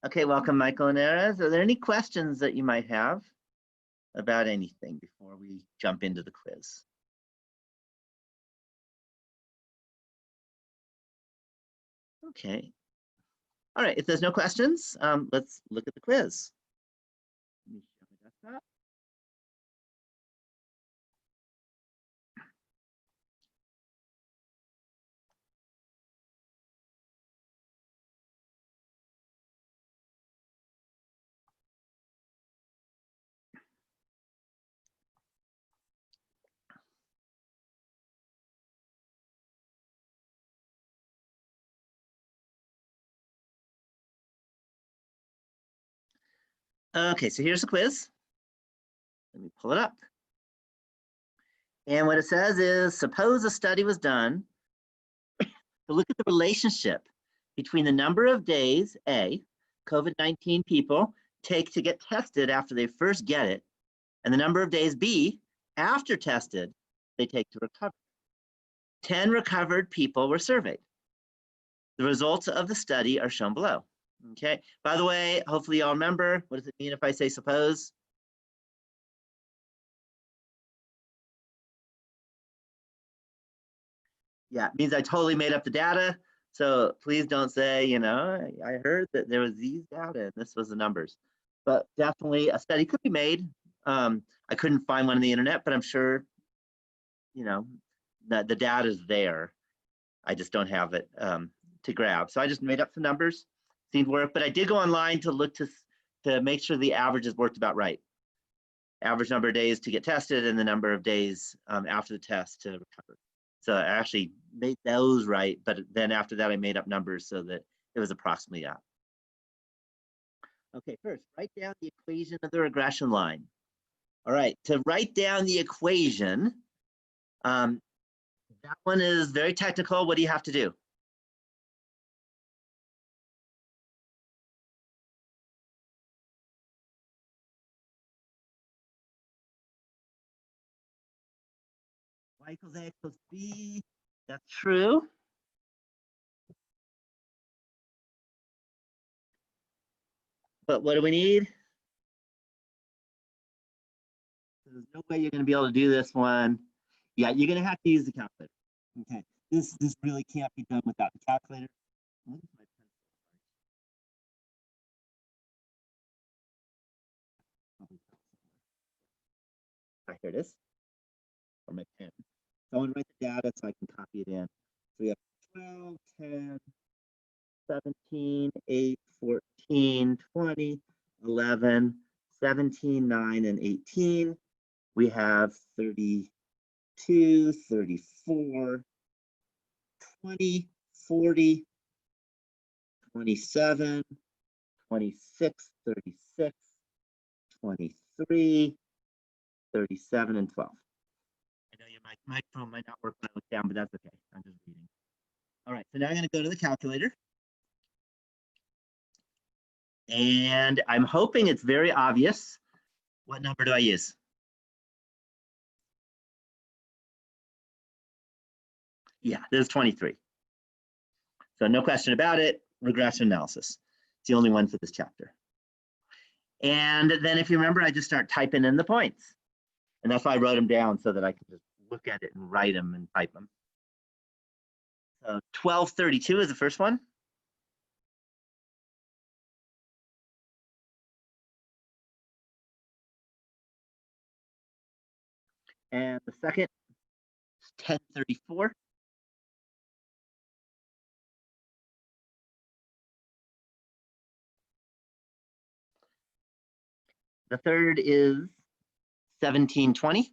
Okay, welcome, Michael and Erez. Are there any questions that you might have about anything before we jump into the quiz? Okay. All right, if there's no questions, let's look at the quiz. Let me share my desktop. Okay, so here's the quiz. Let me pull it up. And what it says is, suppose a study was done to look at the relationship between the number of days, A, COVID-19 people take to get tested after they first get it, and the number of days, B, after tested, they take to recover. 10 recovered people were surveyed. The results of the study are shown below. Okay, by the way, hopefully y'all remember, what does it mean if I say suppose? Yeah, it means I totally made up the data. So please don't say, I heard that there was these data and this was the numbers. But definitely a study could be made. I couldn't find one on the internet, but I'm sure, that the data is there. I just don't have it to grab. So I just made up some numbers, seemed to work, but I did go online to look to make sure the averages worked about right. Average number of days to get tested and the number of days after the test to recover. So I actually made those right, but then after that I made up numbers so that it was approximately that. Okay, first, write down the equation of the regression line. All right, to write down the equation, that one is very technical. What do you have to do? Y equals A equals B. That's true. But what do we need? There's no way you're going to be able to do this one. Yeah, you're going to have to use the calculator. Okay, this really can't be done without the calculator. Right, here it is. Or my pen. So I want to write the data so I can copy it in. So we have 12, 10, 17, 8, 14, 20, 11, 17, 9, and 18. We have 32, 34, 20, 40, 27, 26, 36, 23, 37, and 12. I know your microphone might not work when I look down, but that's okay. I'm just reading. All right, so now I'm going to go to the calculator. And I'm hoping it's very obvious. What number do I use? Yeah, this is 23. So no question about it, regression analysis. It's the only one for this chapter. And then if you remember, I just start typing in the points. And that's why I wrote them down so that I could just look at it and write them and type them. So 1232 is the first one. And the second is 1034. The third is 1720.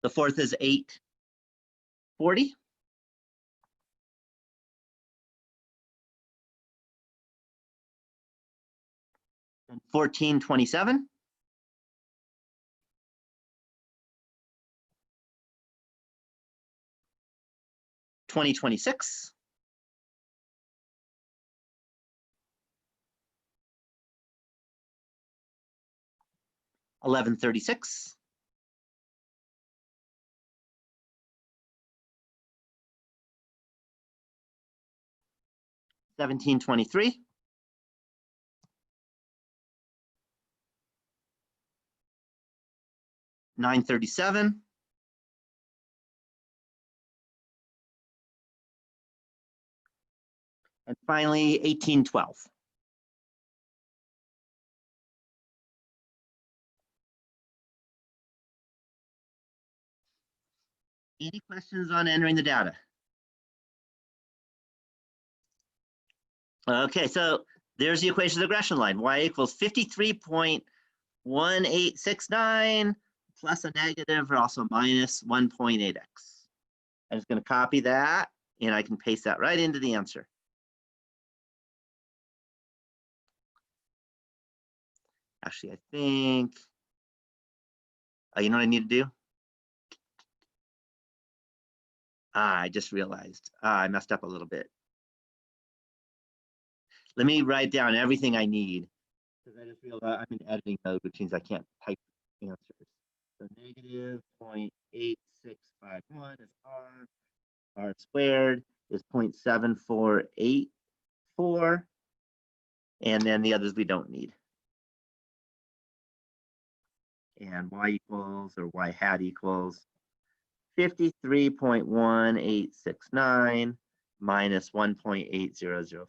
The fourth is 840. And 1427. 2026. 1136. 1723. $9.37. And finally, 1812. Any questions on entering the data? Okay, so there's the equation of the regression line. Y equals 53.1869 plus a negative or also minus 1.8x. I'm just going to copy that and I can paste that right into the answer. Actually, I think, you know what I need to do? I just realized I messed up a little bit. Let me write down everything I need because I just realized I'm in editing mode, which means I can't type answers. So negative 0.8651 is R. R squared is 0.7484. And then the others we don't need. And Y equals, or Y hat equals 53.1869 minus 1.8005.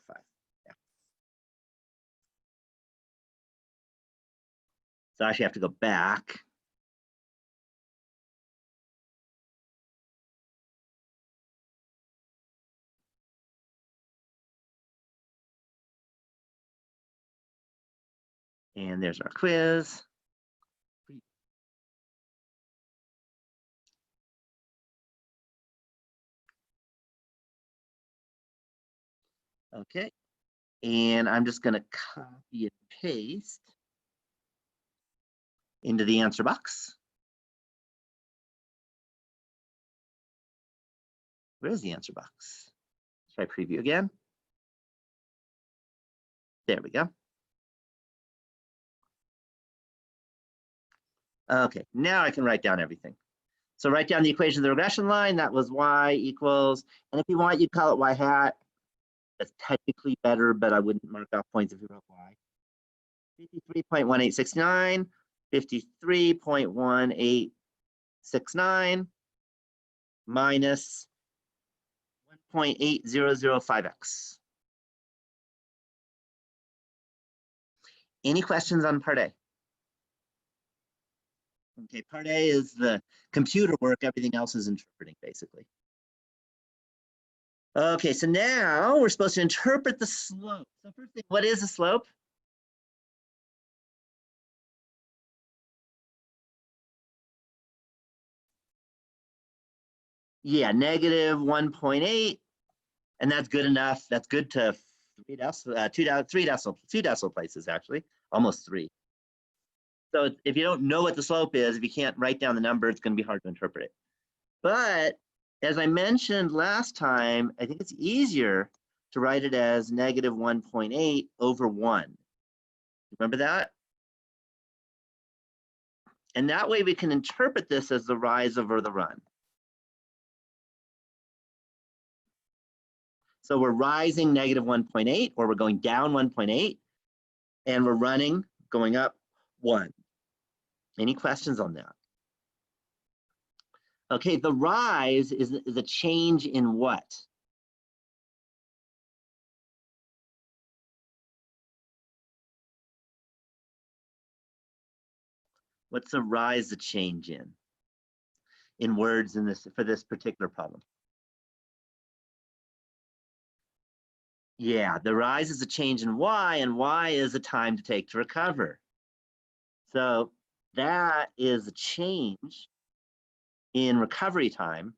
So I actually have to go back. And there's our quiz. Okay, and I'm just going to copy and paste into the answer box. Where's the answer box? Try preview again. There we go. Okay, now I can write down everything. So write down the equation of the regression line. That was Y equals, and if you want, you'd call it Y hat. That's technically better, but I wouldn't mark off points if you wrote Y. 53.1869, 53.1869 minus 1.8005x. Any questions on part A? Okay, part A is the computer work, everything else is interpreting, basically. Okay, so now we're supposed to interpret the slope. So first thing, what is a slope? Yeah, negative 1.8, and that's good enough. That's good to two decimal places, actually, almost 3. So if you don't know what the slope is, if you can't write down the number, it's going to be hard to interpret it. But as I mentioned last time, I think it's easier to write it as negative 1.8 over 1. Remember that? And that way we can interpret this as the rise over the run. So we're rising negative 1.8, or we're going down 1.8, and we're running, going up 1. Any questions on that? Okay, the rise is a change in what? What's the rise a change in words in this for this particular problem? Yeah, the rise is a change in Y, and Y is the time to take to recover. So that is a change in recovery time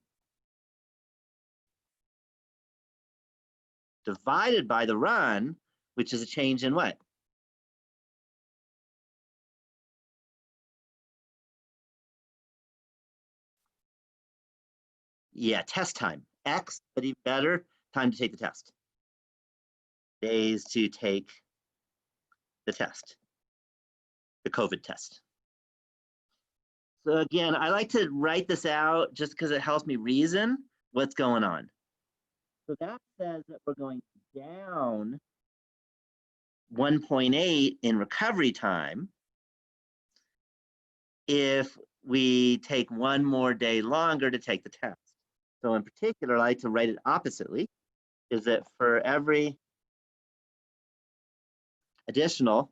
divided by the run, which is a change in what? Yeah, test time. X, but even better, time to take the test. Days to take the test, the COVID test. So again, I like to write this out just because it helps me reason what's going on. So that says that we're going down 1.8 in recovery time if we take one more day longer to take the test. So in particular, I like to write it oppositely, is that for every additional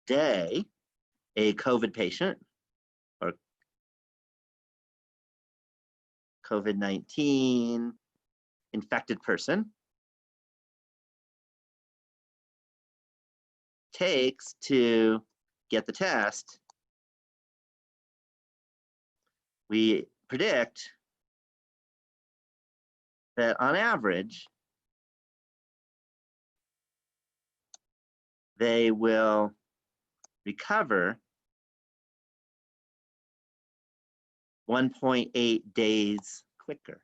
day a COVID patient or COVID-19 infected person takes to get the test, we predict that on average, they will recover 1.8 days quicker.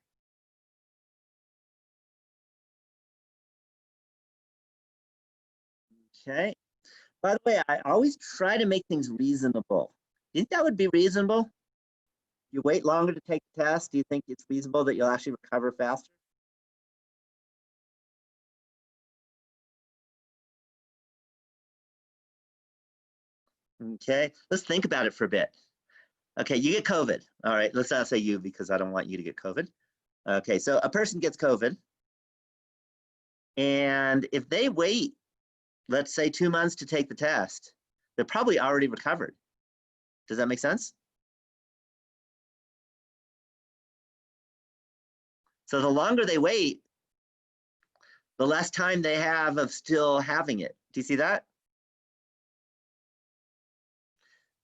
Okay. By the way, I always try to make things reasonable. Do you think that would be reasonable? You wait longer to take the test. Do you think it's feasible that you'll actually recover faster? Okay, let's think about it for a bit. Okay, you get COVID. All right, let's not say you because I don't want you to get COVID. Okay, so a person gets COVID, and if they wait, let's say 2 months to take the test, they're probably already recovered. Does that make sense? So the longer they wait, the less time they have of still having it. Do you see that?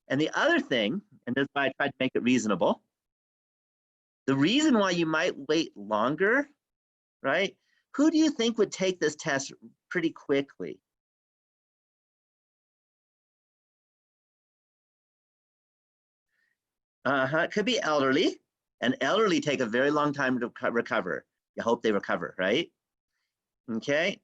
And the other thing, and this is why I tried to make it reasonable, the reason why you might wait longer, right? Who do you think would take this test pretty quickly? It could be elderly, and elderly take a very long time to recover. You hope they recover, right? Okay.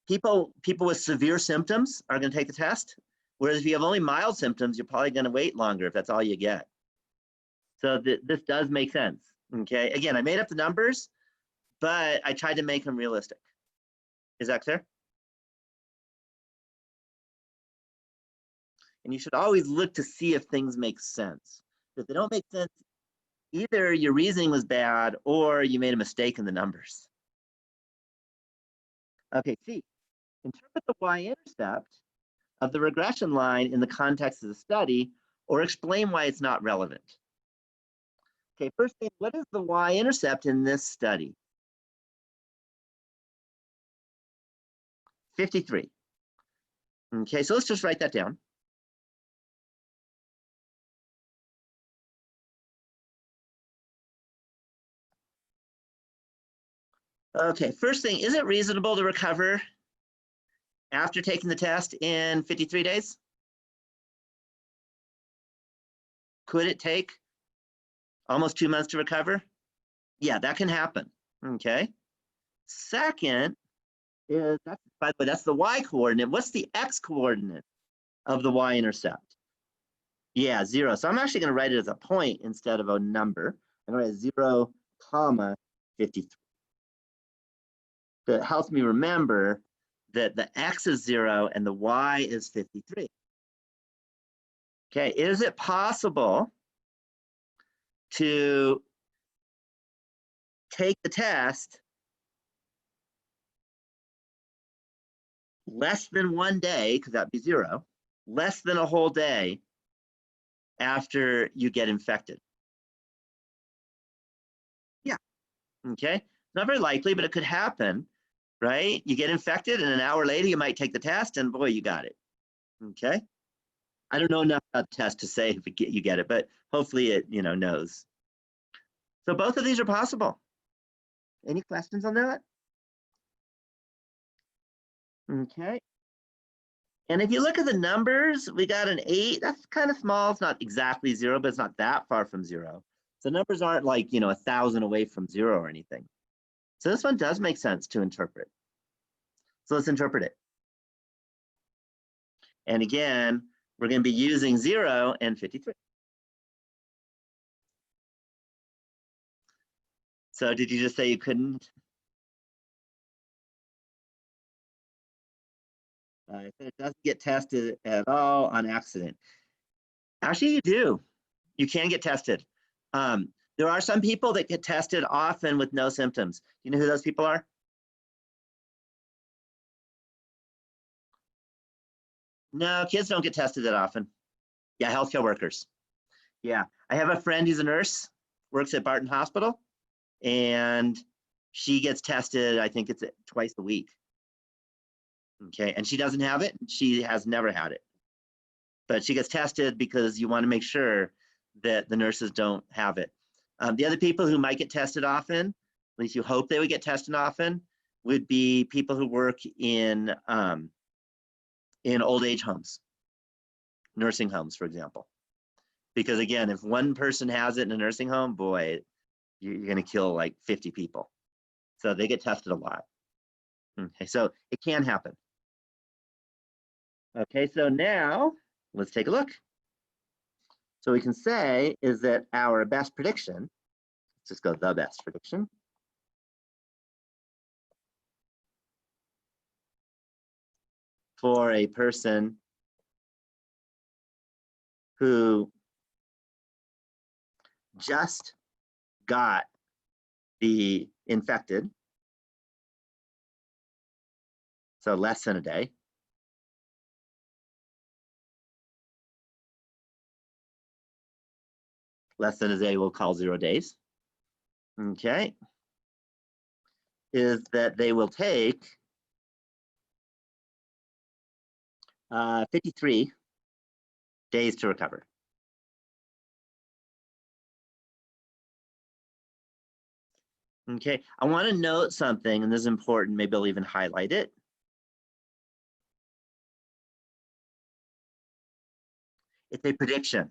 People with severe symptoms are going to take the test, whereas if you have only mild symptoms, you're probably going to wait longer if that's all you get. So this does make sense. Okay. Again, I made up the numbers, but I tried to make them realistic. Is that clear? And you should always look to see if things make sense. If they don't make sense, either your reasoning was bad or you made a mistake in the numbers. Okay, C, interpret the y-intercept of the regression line in the context of the study or explain why it's not relevant. Okay, first thing, what is the y-intercept in this study? 53. Okay, so let's just write that down. Okay, first thing, is it reasonable to recover after taking the test in 53 days? Could it take almost 2 months to recover? Yeah, that can happen. Okay. Second is, by the way, that's the y coordinate. What's the x coordinate of the y-intercept? Yeah, 0. So I'm actually going to write it as a point instead of a number. I'm going to write 0, comma 53. That helps me remember that the x is 0 and the y is 53. Okay, is it possible to take the test less than 1 day, because that'd be 0, less than a whole day after you get infected? Yeah, okay. Not very likely, but it could happen, right? You get infected and an hour later you might take the test and boy, you got it, okay? I don't know enough about the test to say if you get it, but hopefully it knows. So both of these are possible. Any questions on that? Okay. And if you look at the numbers, we got an 8. That's kind of small. It's not exactly 0, but it's not that far from 0. So numbers aren't like 1,000 away from 0 or anything. So this one does make sense to interpret. So let's interpret it. And again, we're going to be using 0 and 53. So did you just say you couldn't? It said it doesn't get tested at all on accident. Actually, you do. You can get tested. There are some people that get tested often with no symptoms. You know who those people are? No, kids don't get tested that often. Yeah, healthcare workers. Yeah, I have a friend who's a nurse, works at Barton Hospital, and she gets tested, I think it's twice a week. Okay, and she doesn't have it. She has never had it. But she gets tested because you want to make sure that the nurses don't have it. The other people who might get tested often, at least you hope they would get tested often, would be people who work in old age homes, nursing homes, for example. Because again, if one person has it in a nursing home, boy, you're going to kill like 50 people. So they get tested a lot. Okay, so it can happen. Okay, so now let's take a look. So we can say is that our best prediction, let's just go the best prediction, for a person who just got the infected, so less than a day, less than a day we'll call 0 days, okay, is that they will take 53 days to recover. Okay, I want to note something, and this is important, maybe I'll even highlight it. It's a prediction.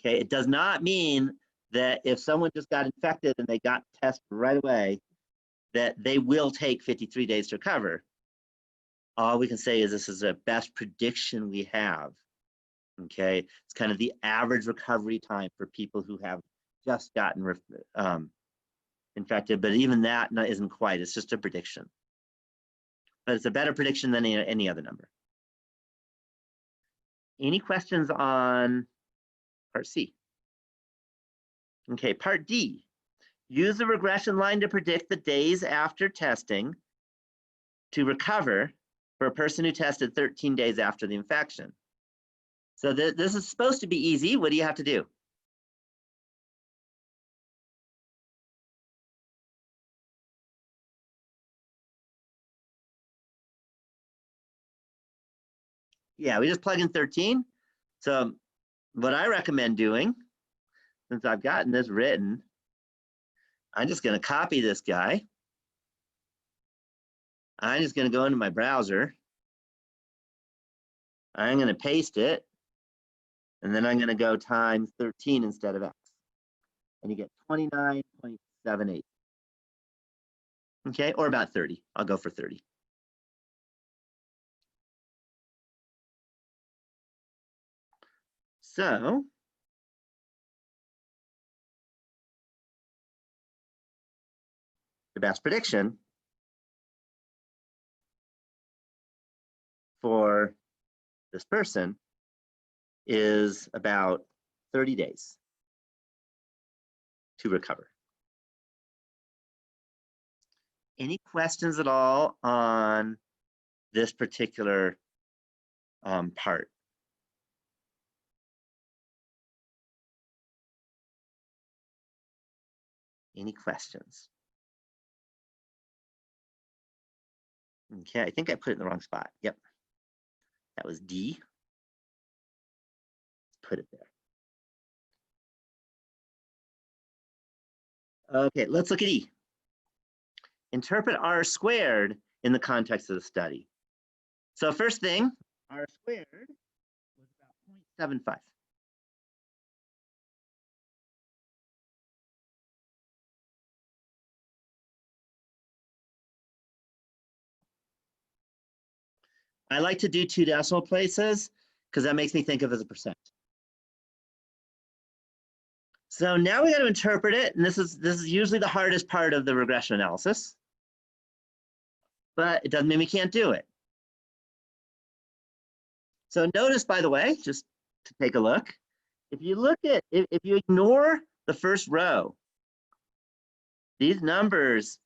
Okay, it does not mean that if someone just got infected and they got tested right away, that they will take 53 days to recover. All we can say is this is the best prediction we have. Okay, it's kind of the average recovery time for people who have just gotten infected, but even that isn't quite, it's just a prediction. But it's a better prediction than any other number. Any questions on part C? Okay, part D. Use the regression line to predict the days after testing to recover for a person who tested 13 days after the infection. So this is supposed to be easy. What do you have to do? Yeah, we just plug in 13. So what I recommend doing, since I've gotten this written, I'm just going to copy this guy. I'm just going to go into my browser. I'm going to paste it. And then I'm going to go times 13 instead of X. And you get 29.78. Okay, or about 30. I'll go for 30. So the best prediction for this person is about 30 days to recover. Any questions at all on this particular part? Any questions? Okay, I think I put it in the wrong spot. Yep, that was D. Let's put it there. Okay, let's look at E. Interpret R squared in the context of the study. So first thing, R squared was about 0.75. I like to do 2 decimal places because that makes me think of it as a percent. So now we got to interpret it, and this is usually the hardest part of the regression analysis, but it doesn't mean we can't do it. So notice, by the way, just to take a look, if you ignore the first row, these numbers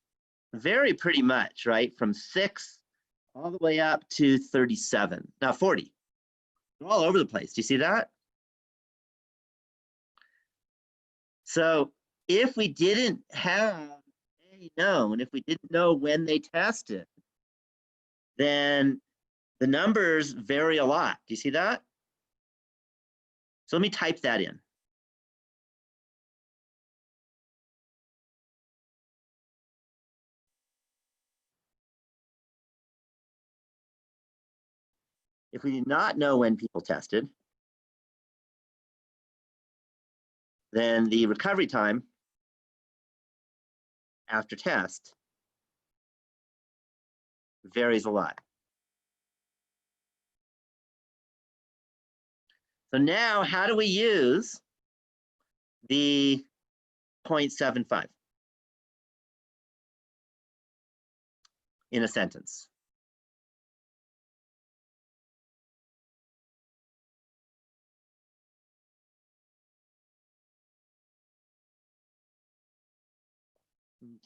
vary pretty much, right? From 6 all the way up to 37, now 40. They're all over the place. Do you see that? So if we didn't have A known, if we didn't know when they tested, then the numbers vary a lot. Do you see that? So let me type that in. If we did not know when people tested, then the recovery time after test varies a lot. So now, how do we use the 0.75 in a sentence?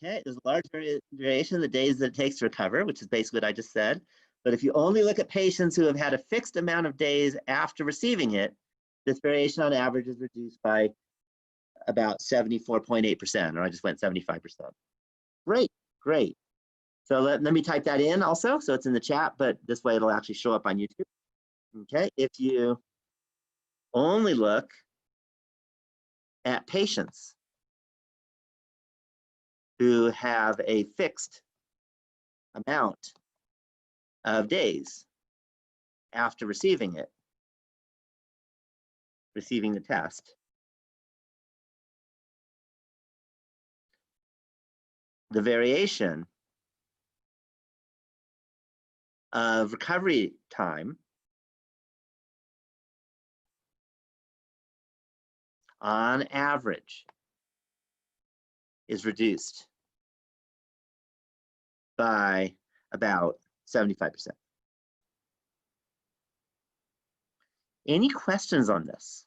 Okay, there's a large variation in the days that it takes to recover, which is basically what I just said. But if you only look at patients who have had a fixed amount of days after receiving it, this variation on average is reduced by about 74.8%, or I just went 75%. Great, great. So let me type that in also, so it's in the chat, but this way it'll actually show up on YouTube. Okay, if you only look at patients who have a fixed amount of days after receiving the test, the variation of recovery time on average is reduced by about 75%. Any questions on this?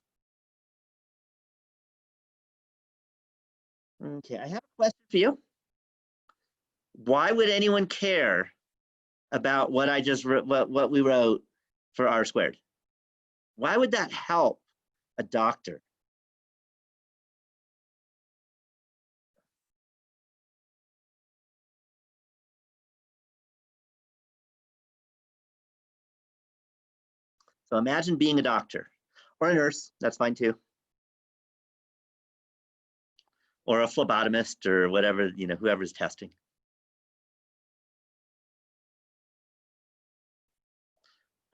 Okay, I have a question for you. Why would anyone care about what I just wrote, what we wrote for R squared? Why would that help a doctor? So imagine being a doctor or a nurse, that's fine too. Or a phlebotomist or whatever, whoever's testing.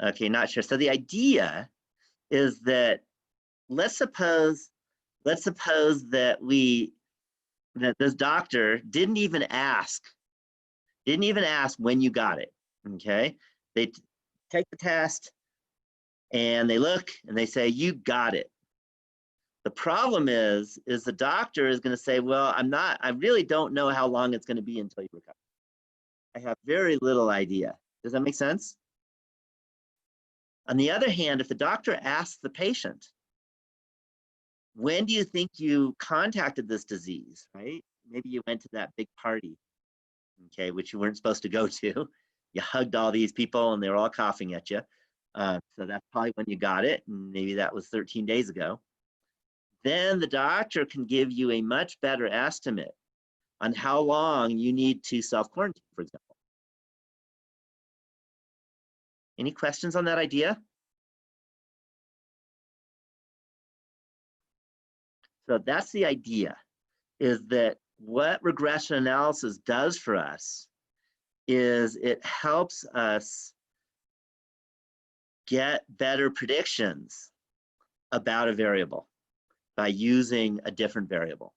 Okay, not sure. So the idea is that let's suppose that this doctor didn't even ask when you got it. Okay, they take the test and they look and they say you got it. The problem is the doctor is going to say, well, I really don't know how long it's going to be until you recover. I have very little idea. Does that make sense? On the other hand, if the doctor asks the patient, when do you think you contacted this disease, right? Maybe you went to that big party, okay, which you weren't supposed to go to. You hugged all these people and they were all coughing at you. So that's probably when you got it, and maybe that was 13 days ago. Then the doctor can give you a much better estimate on how long you need to self-quarantine, for example. Any questions on that idea? So that's the idea, is that what regression analysis does for us is it helps us get better predictions about a variable by using a different variable.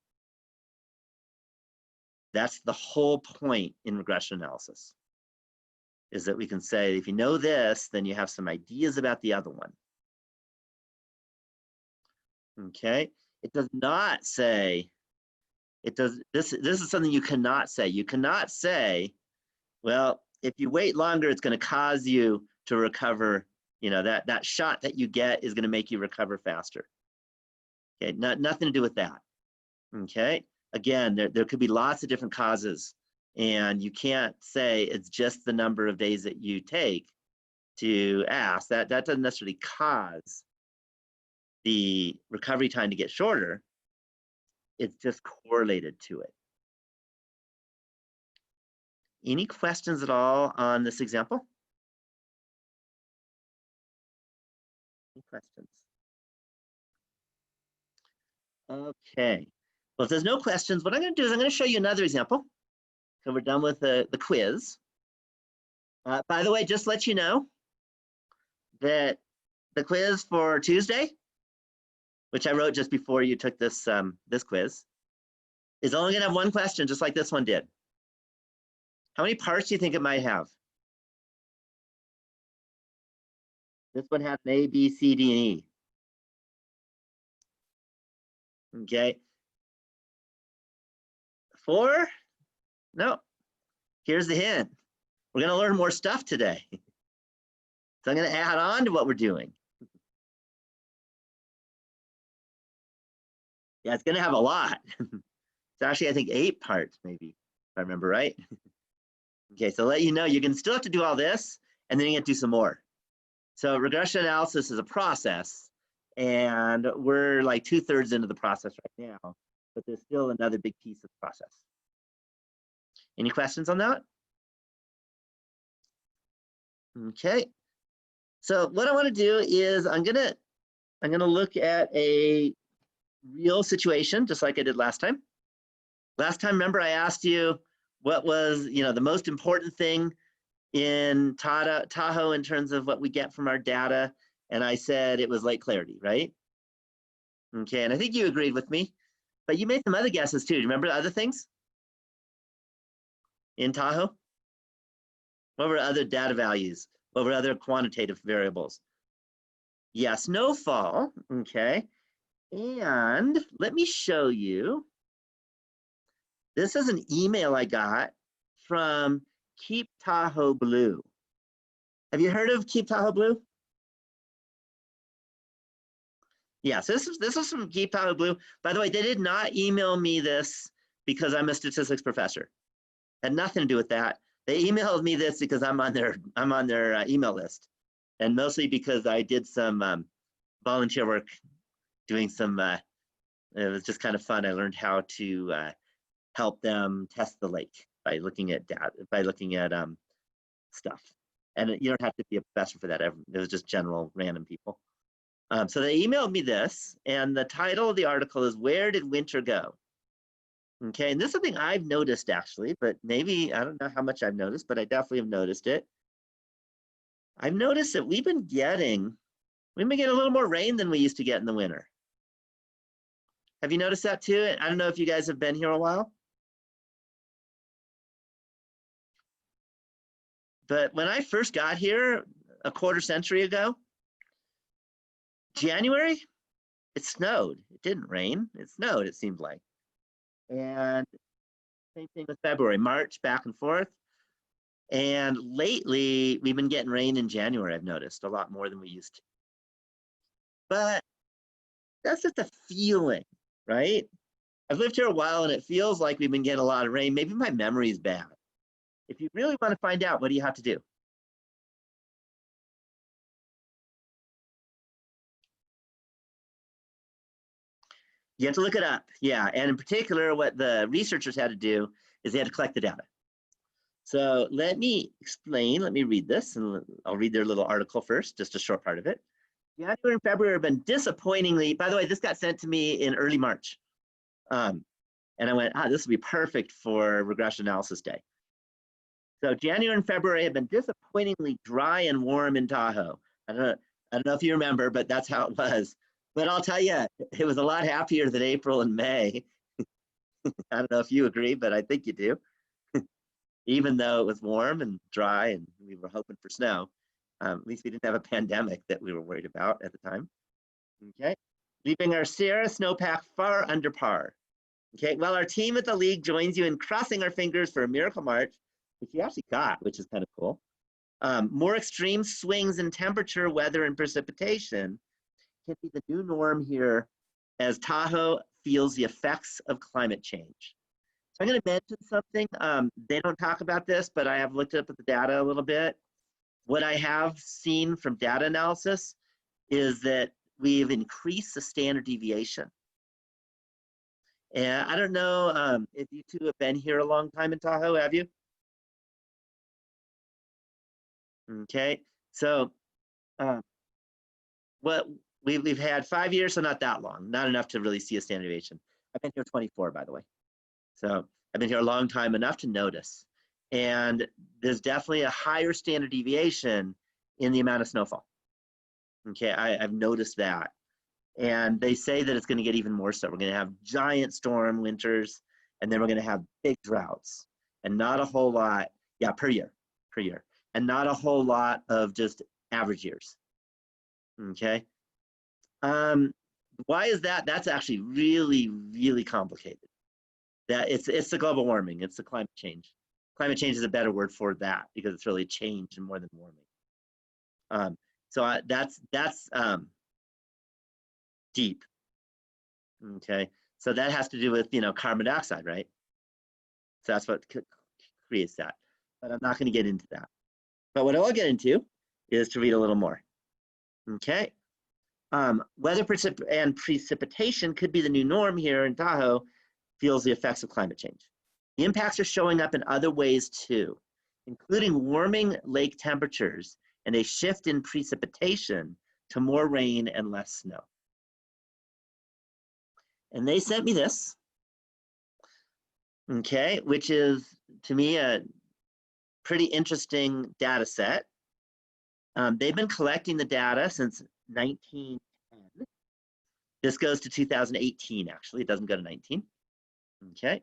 That's the whole point in regression analysis, is that we can say, if you know this, then you have some ideas about the other one. Okay, it does not say, this is something you cannot say. You cannot say, well, if you wait longer, it's going to cause you to recover You know, that shot that you get is going to make you recover faster. Okay, nothing to do with that. Okay, again, there could be lots of different causes, and you can't say it's just the number of days that you take to ask. That doesn't necessarily cause the recovery time to get shorter. It's just correlated to it. Any questions at all on this example? Any questions? Okay. Well, if there's no questions, what I'm going to do is I'm going to show you another example. So we're done with the quiz. By the way, just to let you know that the quiz for Tuesday, which I wrote just before you took this, this quiz, is only going to have one question, just like this one did. How many parts do you think it might have? This one had an A, B, C, D, and E. Okay. 4? No. Here's the hint. We're going to learn more stuff today. So I'm going to add on to what we're doing. Yeah, it's going to have a lot. It's actually, I think, 8 parts, maybe, if I remember right. Okay, so let you know, you can still have to do all this, and then you get to do some more. So regression analysis is a process, and we're like 2/3 into the process right now, but there's still another big piece of the process. Any questions on that? Okay. So what I want to do is I'm gonna look at a real situation, just like I did last time. Last time, remember, I asked you what was, the most important thing in Tahoe in terms of what we get from our data, and I said it was light clarity, right? Okay, and I think you agreed with me, but you made some other guesses too. Do you remember the other things in Tahoe? What were other data values? What were other quantitative variables? Yeah, snowfall, okay. And let me show you. This is an email I got from Keep Tahoe Blue. Have you heard of Keep Tahoe Blue? Yes, this is from Keep Tahoe Blue. By the way, they did not email me this because I'm a statistics professor. Had nothing to do with that. They emailed me this because I'm on their email list, and mostly because I did some volunteer work, doing some. It was just kind of fun. I learned how to help them test the lake by looking at data, by looking at stuff. And you don't have to be a professor for that. It was just general random people. So they emailed me this, and the title of the article is "Where Did Winter Go?" Okay, and this is something I've noticed actually, but maybe, I don't know how much I've noticed, but I definitely have noticed it. I've noticed that we've been getting a little more rain than we used to get in the winter. Have you noticed that too? I don't know if you guys have been here a while. But when I first got here a quarter century ago, January, it snowed. It didn't rain. It snowed, it seemed like. And same thing with February, March, back and forth. And lately, we've been getting rain in January, I've noticed, a lot more than we used to. But that's just a feeling, right? I've lived here a while, and it feels like we've been getting a lot of rain. Maybe my memory is bad. If you really want to find out, what do you have to do? You have to look it up. Yeah, and in particular, what the researchers had to do is they had to collect the data. So let me explain, let me read this, and I'll read their little article first, just a short part of it. January and February have been disappointingly, by the way, this got sent to me in early March. And I went, this will be perfect for regression analysis day. So January and February have been disappointingly dry and warm in Tahoe. I don't know if you remember, but that's how it was. But I'll tell you, it was a lot happier than April and May. I don't know if you agree, but I think you do. Even though it was warm and dry and we were hoping for snow, at least we didn't have a pandemic that we were worried about at the time. Okay, leaving our Sierra snowpack far under par. Okay, well, our team at the league joins you in crossing our fingers for a miracle March, which you actually got, which is kind of cool. More extreme swings in temperature, weather, and precipitation can be the new norm here as Tahoe feels the effects of climate change. So I'm going to mention something. They don't talk about this, but I have looked up at the data a little bit. What I have seen from data analysis is that we've increased the standard deviation. And I don't know if you two have been here a long time in Tahoe, have you? Okay, so what we've had 5 years, so not that long, not enough to really see a standard deviation. I've been here 24, by the way. So I've been here a long time, enough to notice. And there's definitely a higher standard deviation in the amount of snowfall. Okay, I've noticed that. And they say that it's going to get even more so. We're going to have giant storm winters, and then we're going to have big droughts, and not a whole lot, yeah, per year, and not a whole lot of just average years. Okay. Why is that? That's actually really, really complicated. That it's the global warming, it's the climate change. Climate change is a better word for that because it's really change and more than warming. So that's deep. Okay, so that has to do with carbon dioxide, right? So that's what creates that. But I'm not going to get into that. But what I'll get into is to read a little more. Okay. Weather and precipitation could be the new norm here in Tahoe, feels the effects of climate change. The impacts are showing up in other ways too, including warming lake temperatures and a shift in precipitation to more rain and less snow. And they sent me this, okay, which is to me a pretty interesting data set. They've been collecting the data since 1910. This goes to 2018, actually. It doesn't go to 19. Okay.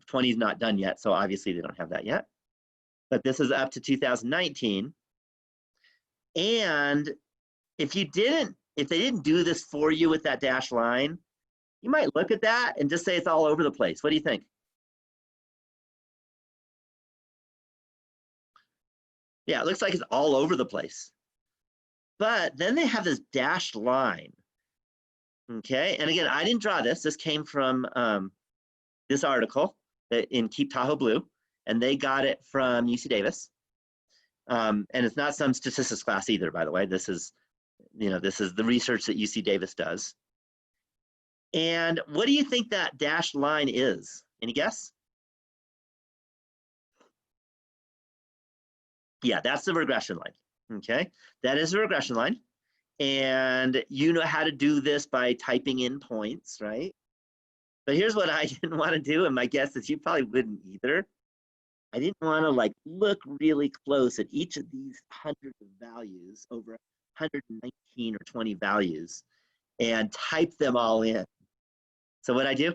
20 is not done yet, so obviously they don't have that yet. But this is up to 2019. And if they didn't do this for you with that dashed line, you might look at that and just say it's all over the place. What do you think? Yeah, it looks like it's all over the place. But then they have this dashed line. Okay, and again, I didn't draw this. This came from this article in Keep Tahoe Blue, and they got it from UC Davis. And it's not some statistics class either, by the way. This is the research that UC Davis does. And what do you think that dashed line is? Any guess? Yeah, that's the regression line. Okay, that is a regression line. And you know how to do this by typing in points, right? But here's what I didn't want to do, and my guess is you probably wouldn't either. I didn't want to look really close at each of these hundreds of values, over 119 or 20 values, and type them all in. So what I do?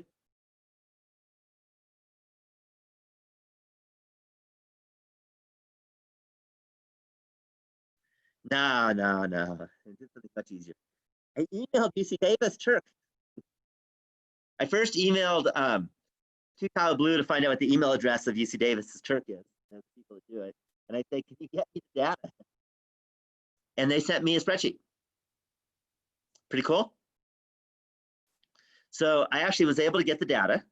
No. It's something much easier. I emailed UC Davis Turk. I first emailed to Tahoe Blue to find out what the email address of UC Davis's Turk is. There's people that do it. And I say, can you get me the data? And they sent me a spreadsheet. Pretty cool. So I actually was able to get the data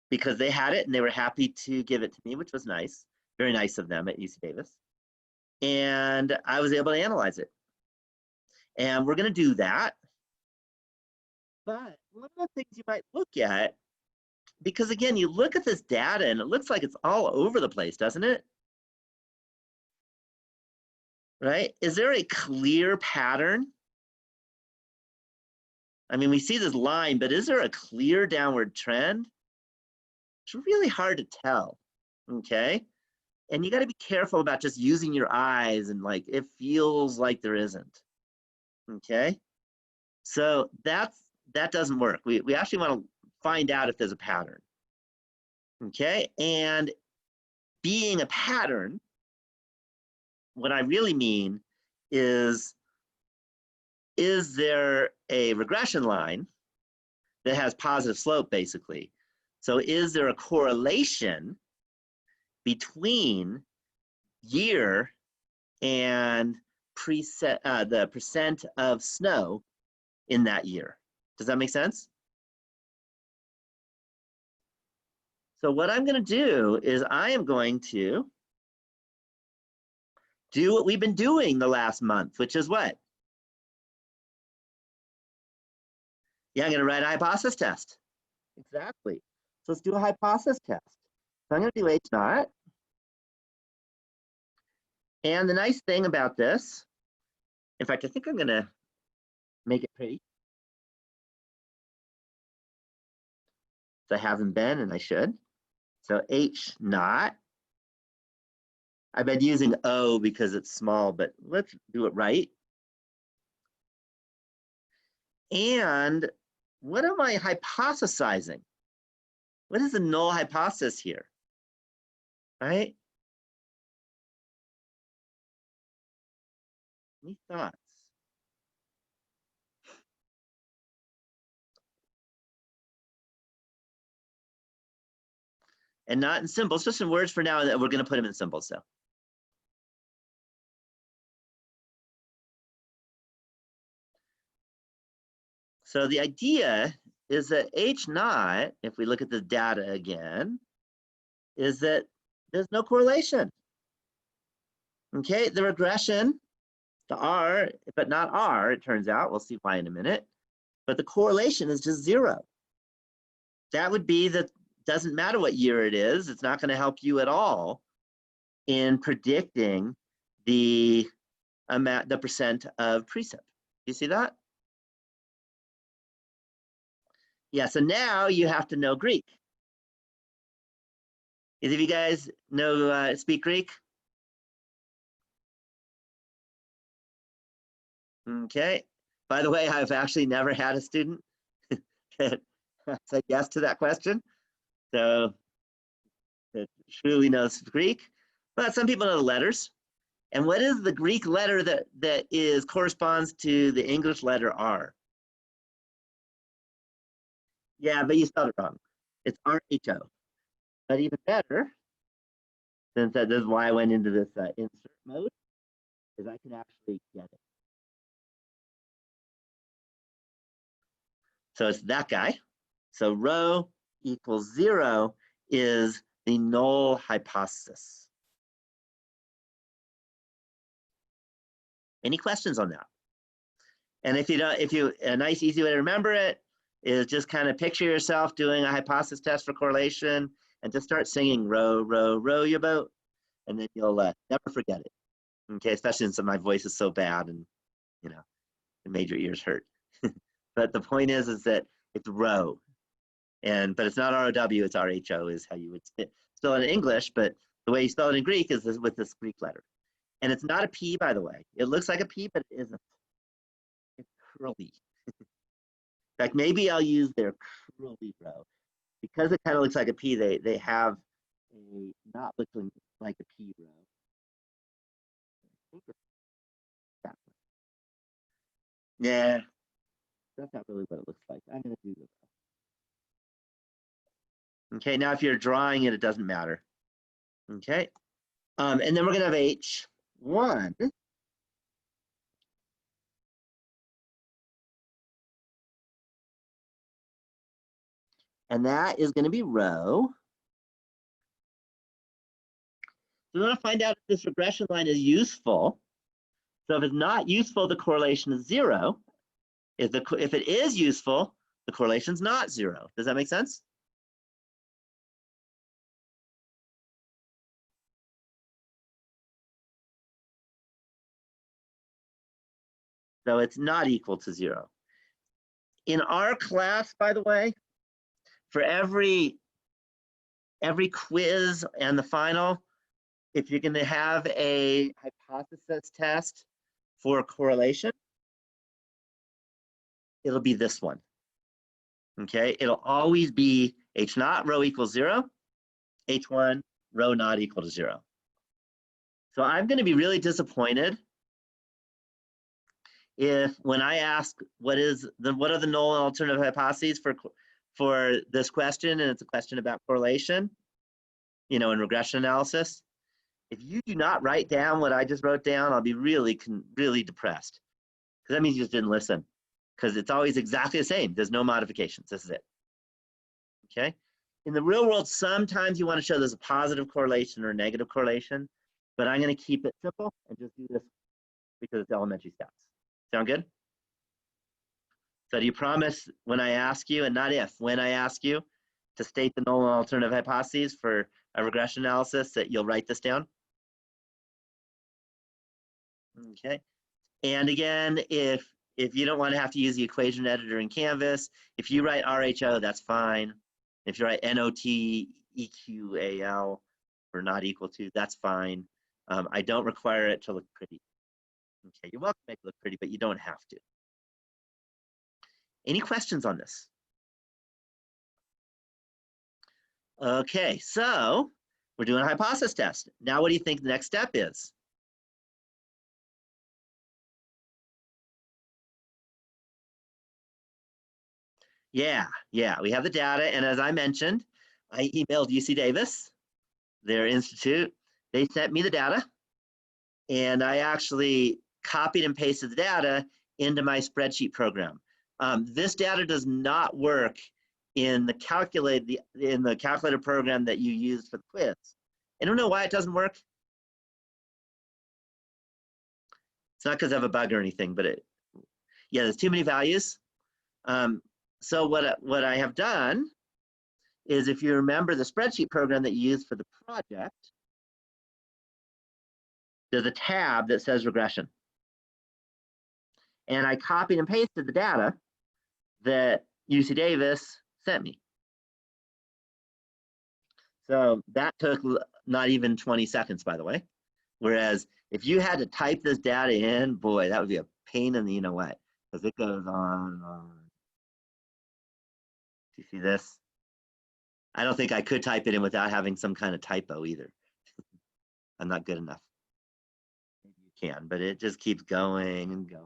because they had it and they were happy to give it to me, which was nice. Very nice of them at UC Davis. And I was able to analyze it. And we're going to do that. But one of the things you might look at, because again, you look at this data and it looks like it's all over the place, doesn't it? Right? Is there a clear pattern? I mean, we see this line, but is there a clear downward trend? It's really hard to tell, okay? And you got to be careful about just using your eyes and it feels like there isn't, okay? So that doesn't work. We actually want to find out if there's a pattern, okay? And being a pattern, what I really mean is there a regression line that has positive slope, basically? So is there a correlation between year and the percent of snow in that year. Does that make sense? So what I'm going to do is I am going to do what we've been doing the last month, which is what? Yeah, I'm going to write a hypothesis test. Exactly. So let's do a hypothesis test. So I'm going to do H naught. And the nice thing about this, in fact, I think I'm going to make it pretty. So I haven't been, and I should. So H naught. I've been using O because it's small, but let's do it right. And what am I hypothesizing? What is the null hypothesis here? Right? Any thoughts? And not in symbols, just in words for now, and we're going to put them in symbols. So the idea is that H naught, if we look at the data again, is that there's no correlation. Okay, the regression to R, but not R, it turns out. We'll see why in a minute. But the correlation is just 0. That would be that doesn't matter what year it is. It's not going to help you at all in predicting the amount, the percent of precip. You see that? Yeah, so now you have to know Greek. Either of you guys know speak Greek? Okay. By the way, I've actually never had a student that said yes to that question. So that truly knows Greek. But some people know the letters. And what is the Greek letter that corresponds to the English letter R? Yeah, but you spelled it wrong. It's R-H-O. But even better, since this is why I went into this insert mode, is I can actually get it. So it's that guy. So rho equals 0 is the null hypothesis. Any questions on that? And if you don't, a nice easy way to remember it is just kind of picture yourself doing a hypothesis test for correlation and just start singing row, row, row your boat, and then you'll never forget it. Okay, especially since my voice is so bad and it made your ears hurt. But the point is that it's row, but it's not R-O-W, it's R-H-O is how you would spell it in English, but the way you spell it in Greek is with this Greek letter. And it's not a P, by the way. It looks like a P, but it isn't. It's curly. In fact, maybe I'll use their curly row. Because it kind of looks like a P, they have a not looking like a P row. Yeah, that's not really what it looks like. I'm going to do this. Okay, now if you're drawing it, it doesn't matter. Okay, and then we're going to have H1. And that is going to be rho. So we want to find out if this regression line is useful. So if it's not useful, the correlation is 0. If it is useful, the correlation is not 0. Does that make sense? So it's not equal to 0. In our class, by the way, for every quiz and the final, if you're going to have a hypothesis test for correlation, it'll be this one. Okay, it'll always be H naught rho equals 0, H1 rho not equal to 0. So I'm going to be really disappointed if when I ask what are the null and alternative hypotheses for this question, and it's a question about correlation, in regression analysis, If you do not write down what I just wrote down, I'll be really, really depressed. Because that means you just didn't listen. Because it's always exactly the same. There's no modifications. This is it. Okay? In the real world, sometimes you want to show there's a positive correlation or a negative correlation, but I'm going to keep it simple and just do this because it's elementary stats. Sound good? So do you promise when I ask you, and not if, when I ask you to state the null and alternative hypotheses for a regression analysis that you'll write this down? Okay. And again, if you don't want to have to use the equation editor in Canvas, if you write RHO, that's fine. If you write NOT EQAL or not equal to, that's fine. I don't require it to look pretty. Okay, you're welcome to make it look pretty, but you don't have to. Any questions on this? Okay, so we're doing a hypothesis test. Now, what do you think the next step is? Yeah, we have the data. And as I mentioned, I emailed UC Davis, their institute. They sent me the data. And I actually copied and pasted the data into my spreadsheet program. This data does not work in the calculator program that you used for the quiz. I don't know why it doesn't work. It's not because I have a bug or anything, but yeah, there's too many values. So what I have done is, if you remember the spreadsheet program that you used for the project, there's a tab that says regression. And I copied and pasted the data that UC Davis sent me. So that took not even 20 seconds, by the way. Whereas if you had to type this data in, boy, that would be a pain in the you know what, because it goes on and on. Do you see this? I don't think I could type it in without having some kind of typo either. I'm not good enough. Maybe you can, but it just keeps going and going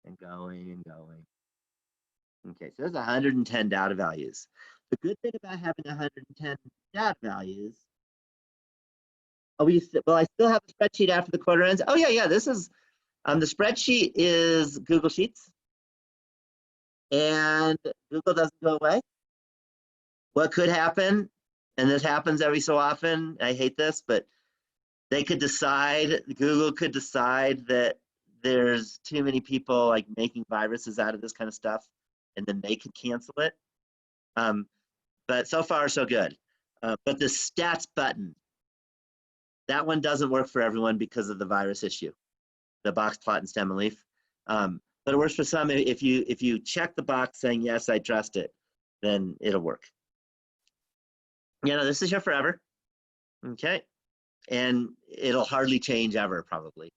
and going and going. Okay, so there's 110 data values. The good thing about having 110 data values, well, I still have a spreadsheet after the quarter ends. Oh yeah, this is, the spreadsheet is Google Sheets, and Google doesn't go away. What could happen, and this happens every so often, I hate this, but Google could decide that there's too many people like making viruses out of this kind of stuff, and then they could cancel it. But so far, so good. But the stats button, that one doesn't work for everyone because of the virus issue, the box plot and stem and leaf. But it works for some. If you check the box saying, yes, I trust it, then it'll work. This is here forever. Okay. And it'll hardly change ever, probably.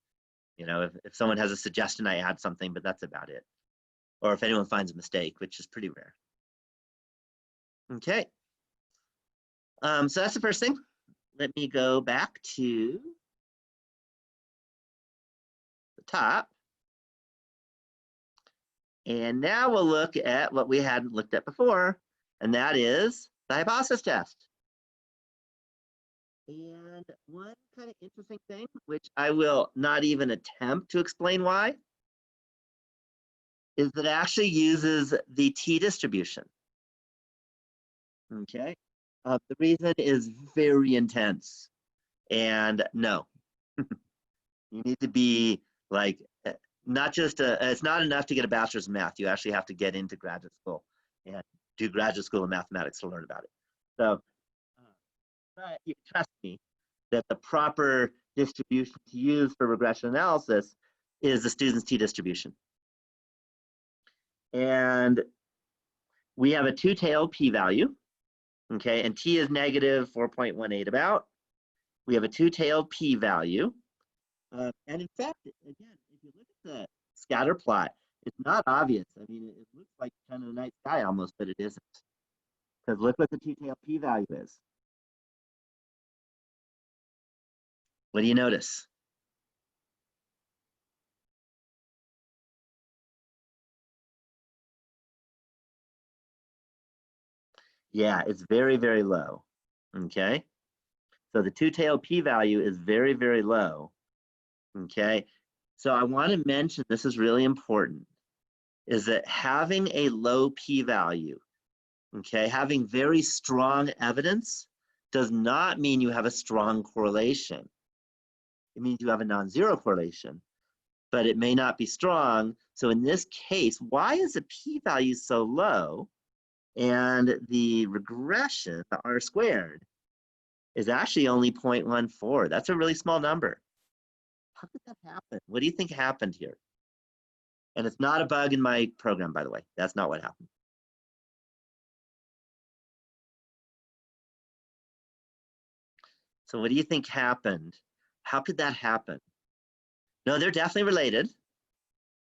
If someone has a suggestion, I add something, but that's about it. Or if anyone finds a mistake, which is pretty rare. Okay. So that's the first thing. Let me go back to the top. And now we'll look at what we hadn't looked at before, and that is the hypothesis test. And one kind of interesting thing, which I will not even attempt to explain why, is that it actually uses the t-distribution. Okay. The reason is very intense. And no, you need to be like, not just it's not enough to get a bachelor's in math. You actually have to get into graduate school and do graduate school in mathematics to learn about it. So, but you trust me that the proper distribution to use for regression analysis is the student's t-distribution. And we have a two-tailed p-value, okay, and t is negative 4.18 about. We have a two-tailed p-value. And in fact, again, if you look at the scatter plot, it's not obvious. I mean, it looks like kind of a night sky almost, but it isn't. Because look what the two-tailed p-value is. What do you notice? Yeah, it's very, very low. okay? So the two-tailed p-value is very, very low, okay? So I want to mention, this is really important, is that having a low p-value, okay, having very strong evidence does not mean you have a strong correlation. It means you have a non-zero correlation, but it may not be strong. So in this case, why is the p-value so low? And the regression, the R squared, is actually only 0.14. That's a really small number. How could that happen? What do you think happened here? And it's not a bug in my program, by the way. That's not what happened. So what do you think happened? How could that happen? No, they're definitely related,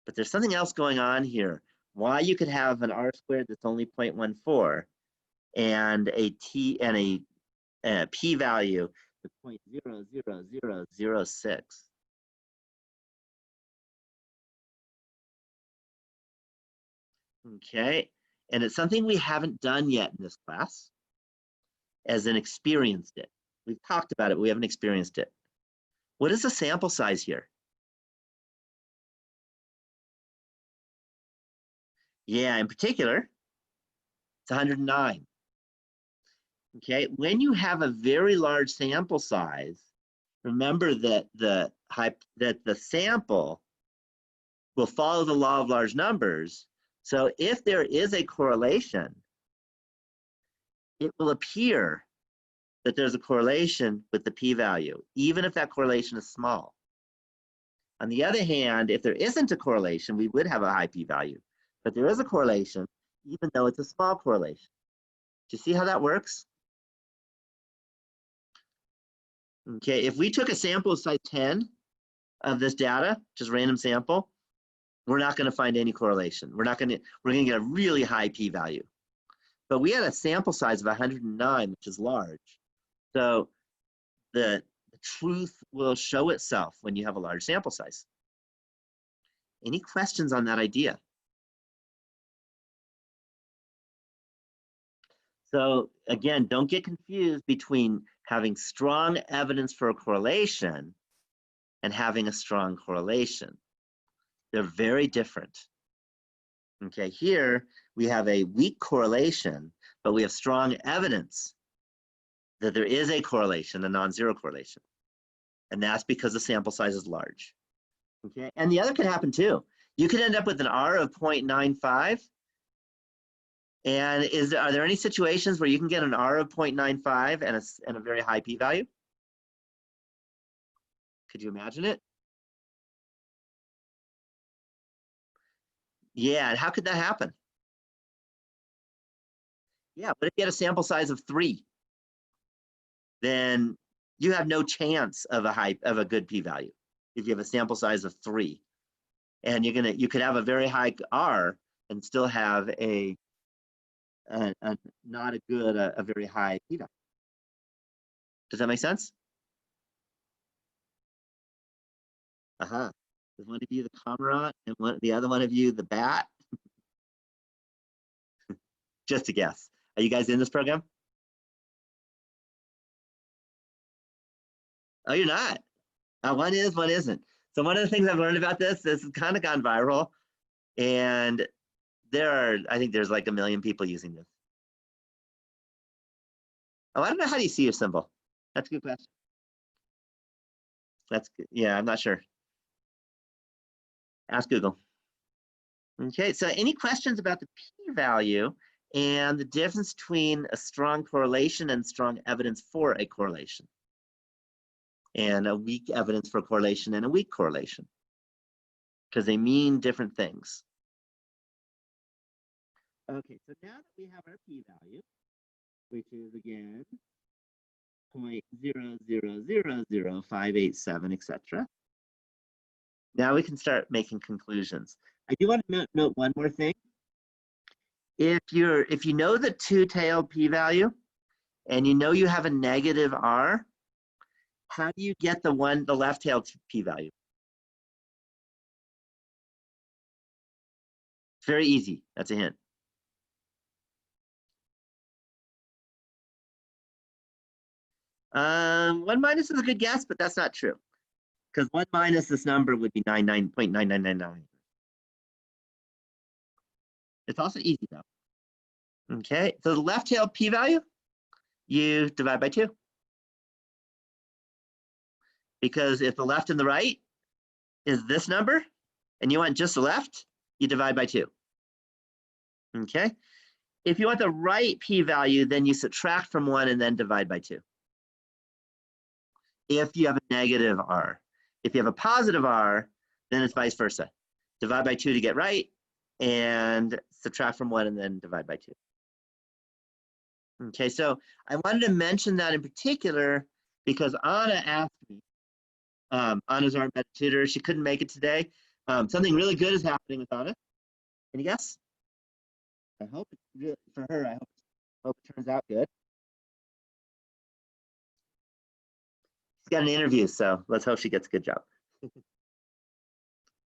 but there's something else going on here. Why you could have an R squared that's only 0.14 and a p-value of 0.00006. Okay, and it's something we haven't done yet in this class, as in experienced it. We've talked about it, but we haven't experienced it. What is the sample size here? Yeah, in particular, it's 109. Okay, when you have a very large sample size, remember that the sample will follow the law of large numbers. So if there is a correlation, it will appear that there's a correlation with the p-value, even if that correlation is small. On the other hand, if there isn't a correlation, we would have a high p-value. But there is a correlation, even though it's a small correlation. Do you see how that works? Okay, if we took a sample of size 10 of this data, just random sample, we're not going to find any correlation. We're going to get a really high p-value. But we had a sample size of 109, which is large. So the truth will show itself when you have a large sample size. Any questions on that idea? So again, don't get confused between having strong evidence for a correlation and having a strong correlation. They're very different. Okay, here we have a weak correlation, but we have strong evidence that there is a correlation, a non-zero correlation. And that's because the sample size is large. Okay, and the other could happen too. You could end up with an R of 0.95. And are there any situations where you can get an R of 0.95 and a very high p-value? Could you imagine it? Yeah, and how could that happen? Yeah, but if you had a sample size of 3, then you have no chance of a good p-value if you have a sample size of 3. And you could have a very high R and still have a not a good, a very high p-value. Does that make sense? Uh-huh. Is one of you the cormorant and the other one of you the bat? Just a guess. Are you guys in this program? Oh, you're not. One is, one isn't. So one of the things I've learned about this has kind of gone viral, and I think there's like 1 million people using this. Oh, I don't know, how do you see your symbol? That's a good question. That's good. Yeah, I'm not sure. Ask Google. Okay, so any questions about the p-value and the difference between a strong correlation and strong evidence for a correlation, and a weak evidence for correlation and a weak correlation, because they mean different things. Okay, so now that we have our p-value, which is again 0.0000587, etc. Now we can start making conclusions. I do want to note one more thing. If you know the two-tailed p-value and you know you have a negative R, how do you get the left-tailed p-value? It's very easy. That's a hint. 1 minus is a good guess, but that's not true. Because 1 minus this number would be 99.9999. It's also easy though. Okay, so the left tail p-value, you divide by 2. Because if the left and the right is this number, and you want just the left, you divide by 2. Okay, if you want the right p-value, then you subtract from 1 and then divide by 2. If you have a negative r. If you have a positive r, then it's vice versa. Divide by 2 to get right, and subtract from 1 and then divide by 2. Okay, so I wanted to mention that in particular because Anna asked me, Anna's our meta tutor, she couldn't make it today. Something really good is happening with Anna. Any guess? I hope it's really, for her, I hope it turns out good. She's got an interview, so let's hope she gets a good job.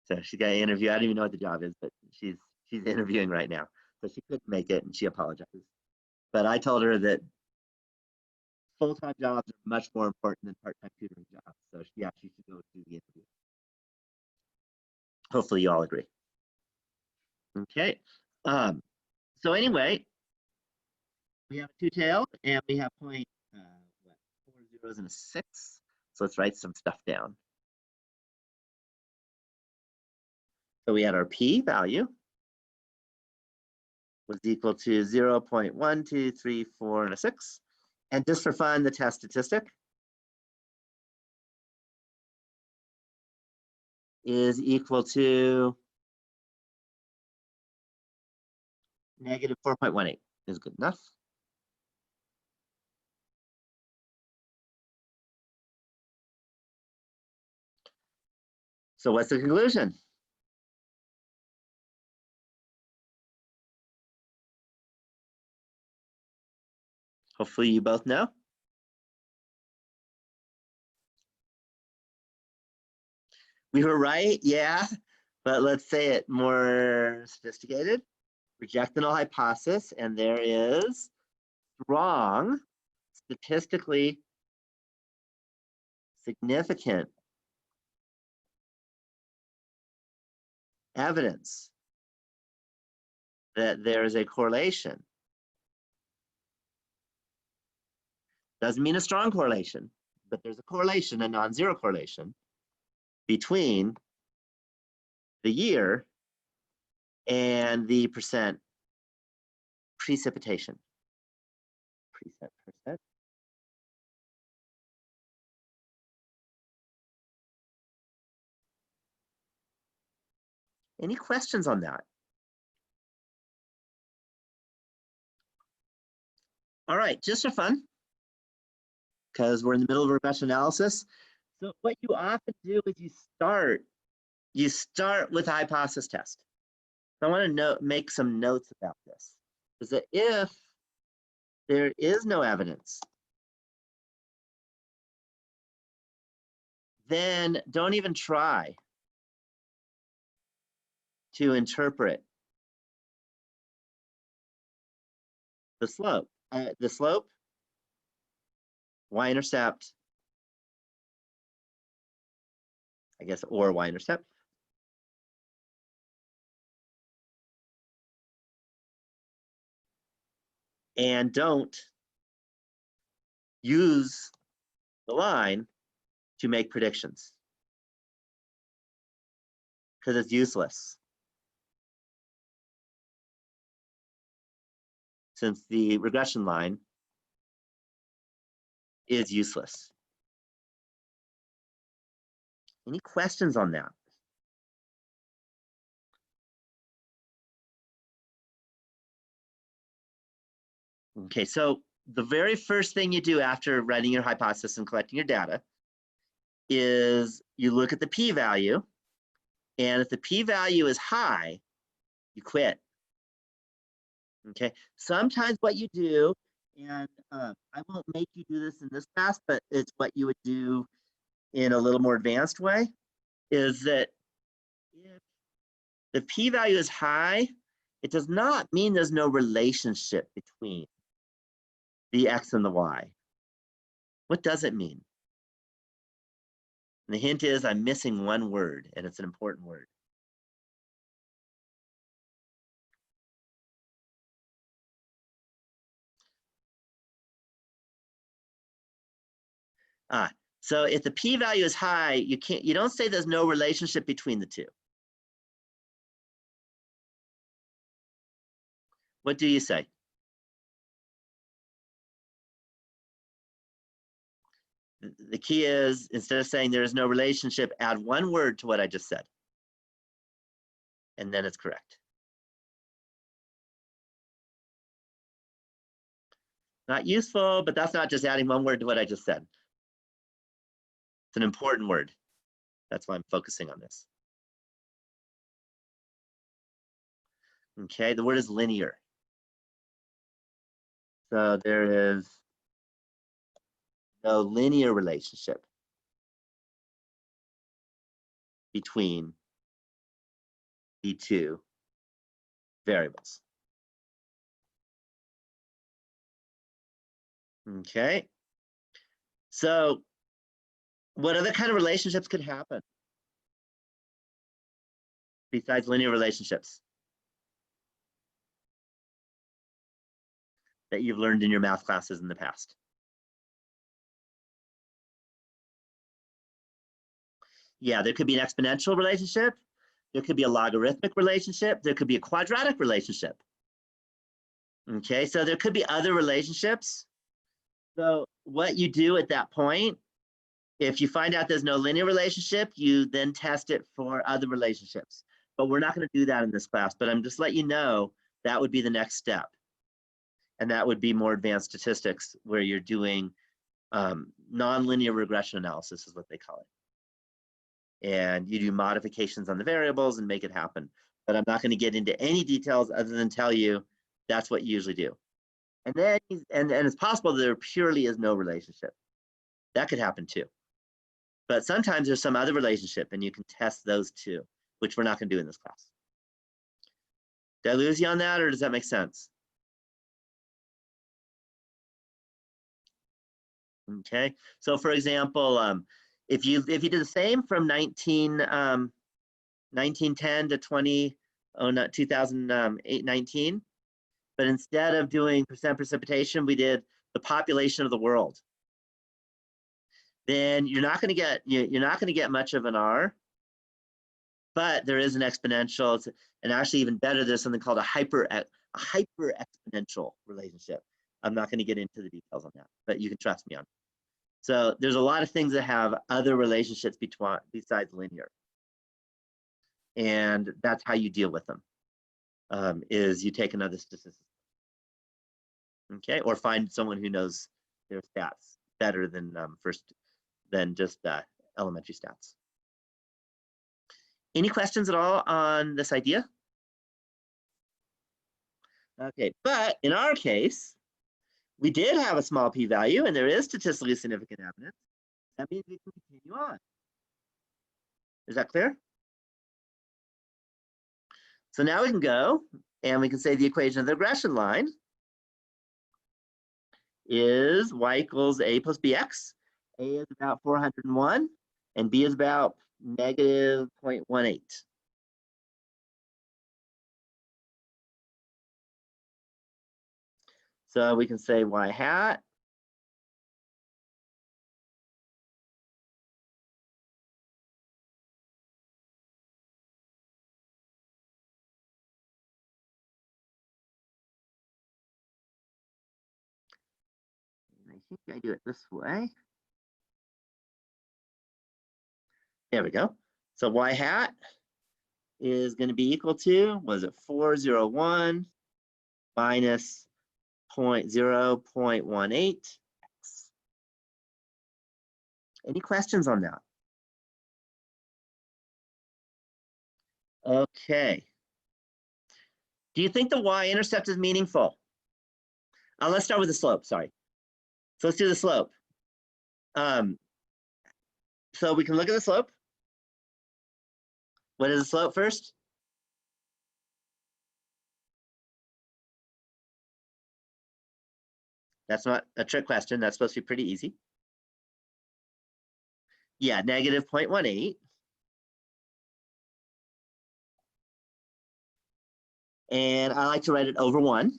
So she's got an interview. I don't even know what the job is, but she's interviewing right now. So she couldn't make it and she apologizes. But I told her that full-time jobs are much more important than part-time tutoring jobs. So yeah, she should go do the interview. Hopefully you all agree. Okay. So anyway, we have a 2-tailed and we have 4 zeros and a 6. So let's write some stuff down. So we had our p value was equal to 0.1234 and a 6. And just for fun, the test statistic is equal to negative 4.18 is good enough. So what's the conclusion? Hopefully you both know. We were right, yeah, but let's say it more sophisticated. Reject the null hypothesis, and there is strong, statistically significant evidence that there is a correlation. Doesn't mean a strong correlation, but there's a correlation, a non-zero correlation between the year and the percent precipitation. Percent. Any questions on that? All right, just for fun, because we're in the middle of regression analysis. So what you often do is you start with a hypothesis test. So I want to make some notes about this. Is that if there is no evidence, then don't even try to interpret the slope. Y-intercept, I guess, or y-intercept. And don't use the line to make predictions because it's useless. Since the regression line is useless. Any questions on that? Okay, so the very first thing you do after writing your hypothesis and collecting your data is you look at the p-value, and if the p-value is high, you quit. Okay, sometimes what you do, and I won't make you do this in this class, but it's what you would do in a little more advanced way, is that if the p-value is high, it does not mean there's no relationship between the x and the y. What does it mean? And the hint is I'm missing one word, and it's an important word. So if the p-value is high, you don't say there's no relationship between the two. What do you say? The key is, instead of saying there is no relationship, add one word to what I just said. And then it's correct. Not useful, but that's not just adding one word to what I just said. It's an important word. That's why I'm focusing on this. Okay, the word is linear. So there is no linear relationship between the two variables. Okay, so what other kind of relationships could happen besides linear relationships that you've learned in your math classes in the past? Yeah, there could be an exponential relationship. There could be a logarithmic relationship. There could be a quadratic relationship. Okay, so there could be other relationships. So what you do at that point, if you find out there's no linear relationship, you then test it for other relationships. But we're not going to do that in this class, but I'm just letting you know that would be the next step. And that would be more advanced statistics where you're doing nonlinear regression analysis is what they call it. And you do modifications on the variables and make it happen. But I'm not going to get into any details other than tell you that's what you usually do. And then, and it's possible there purely is no relationship. That could happen too. But sometimes there's some other relationship and you can test those too, which we're not going to do in this class. Did I lose you on that, or does that make sense? Okay, so for example, if you did the same from 1910 to 2019, but instead of doing percent precipitation, we did the population of the world, then you're not going to get much of an R, but there is an exponential, and actually even better, there's something called a hyper exponential relationship. I'm not going to get into the details on that, but you can trust me on it. So there's a lot of things that have other relationships besides linear. And that's how you deal with them, is you take another statistic. Okay, or find someone who knows their stats better than just elementary stats. Any questions at all on this idea? Okay, but in our case, we did have a small p-value and there is statistically significant evidence. That means we can continue on. Is that clear? So now we can go and we can say the equation of the regression line is y equals a plus bx. A is about 401 and b is about negative 0.18. So we can say y hat I think I do it this way. There we go. So y hat is going to be equal to, was it 401 minus 0.18. Any questions on that? Okay. Do you think the y-intercept is meaningful? Let's start with the slope, sorry. So let's do the slope. So we can look at the slope. What is the slope first? That's not a trick question. That's supposed to be pretty easy. Yeah, negative 0.18. And I like to write it over 1.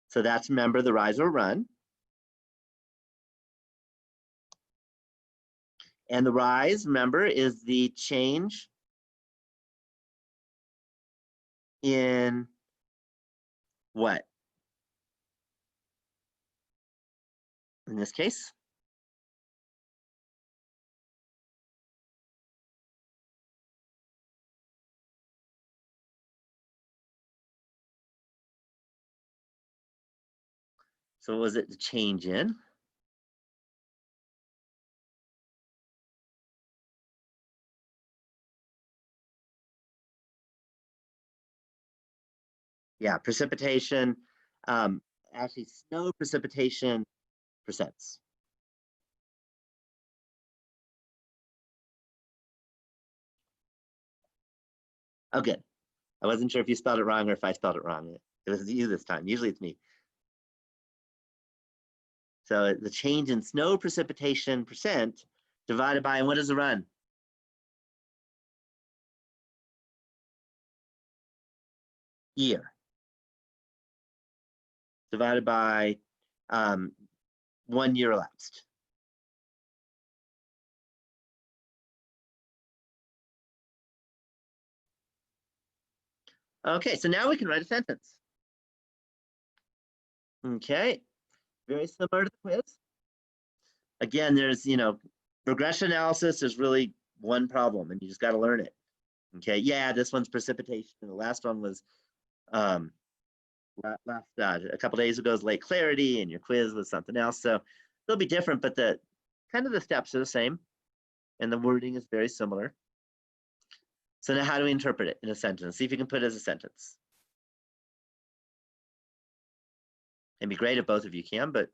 So that's, remember, the rise or run. And the rise, remember, is the change in what? In this case? So was it the change in? Yeah, precipitation, actually snow precipitation percents. Oh, good. I wasn't sure if you spelled it wrong or if I spelled it wrong. It was you this time. Usually it's me. So the change in snow precipitation percent divided by, and what is the run? Year. Divided by 1 year elapsed. Okay, so now we can write a sentence. Okay, very similar to the quiz. Again, there's, regression analysis is really one problem and you just got to learn it. Okay, yeah, this one's precipitation. The last one was a couple days ago's lake clarity, and your quiz was something else. So they'll be different, but the steps are the same and the wording is very similar. So now how do we interpret it in a sentence? See if you can put it as a sentence. It'd be great if both of you can, but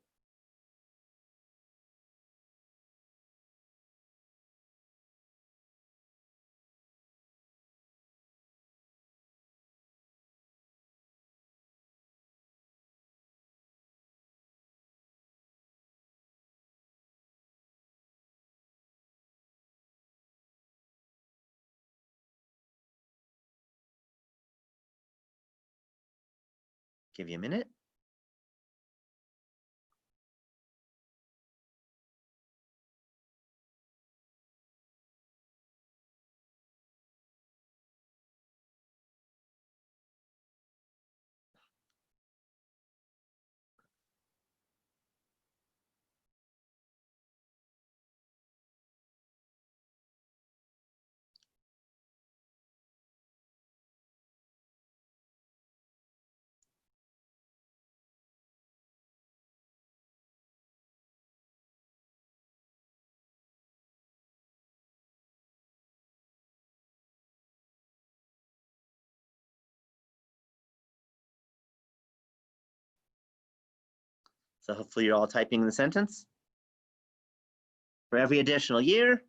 give you a minute. So hopefully you're all typing the sentence. For every additional year,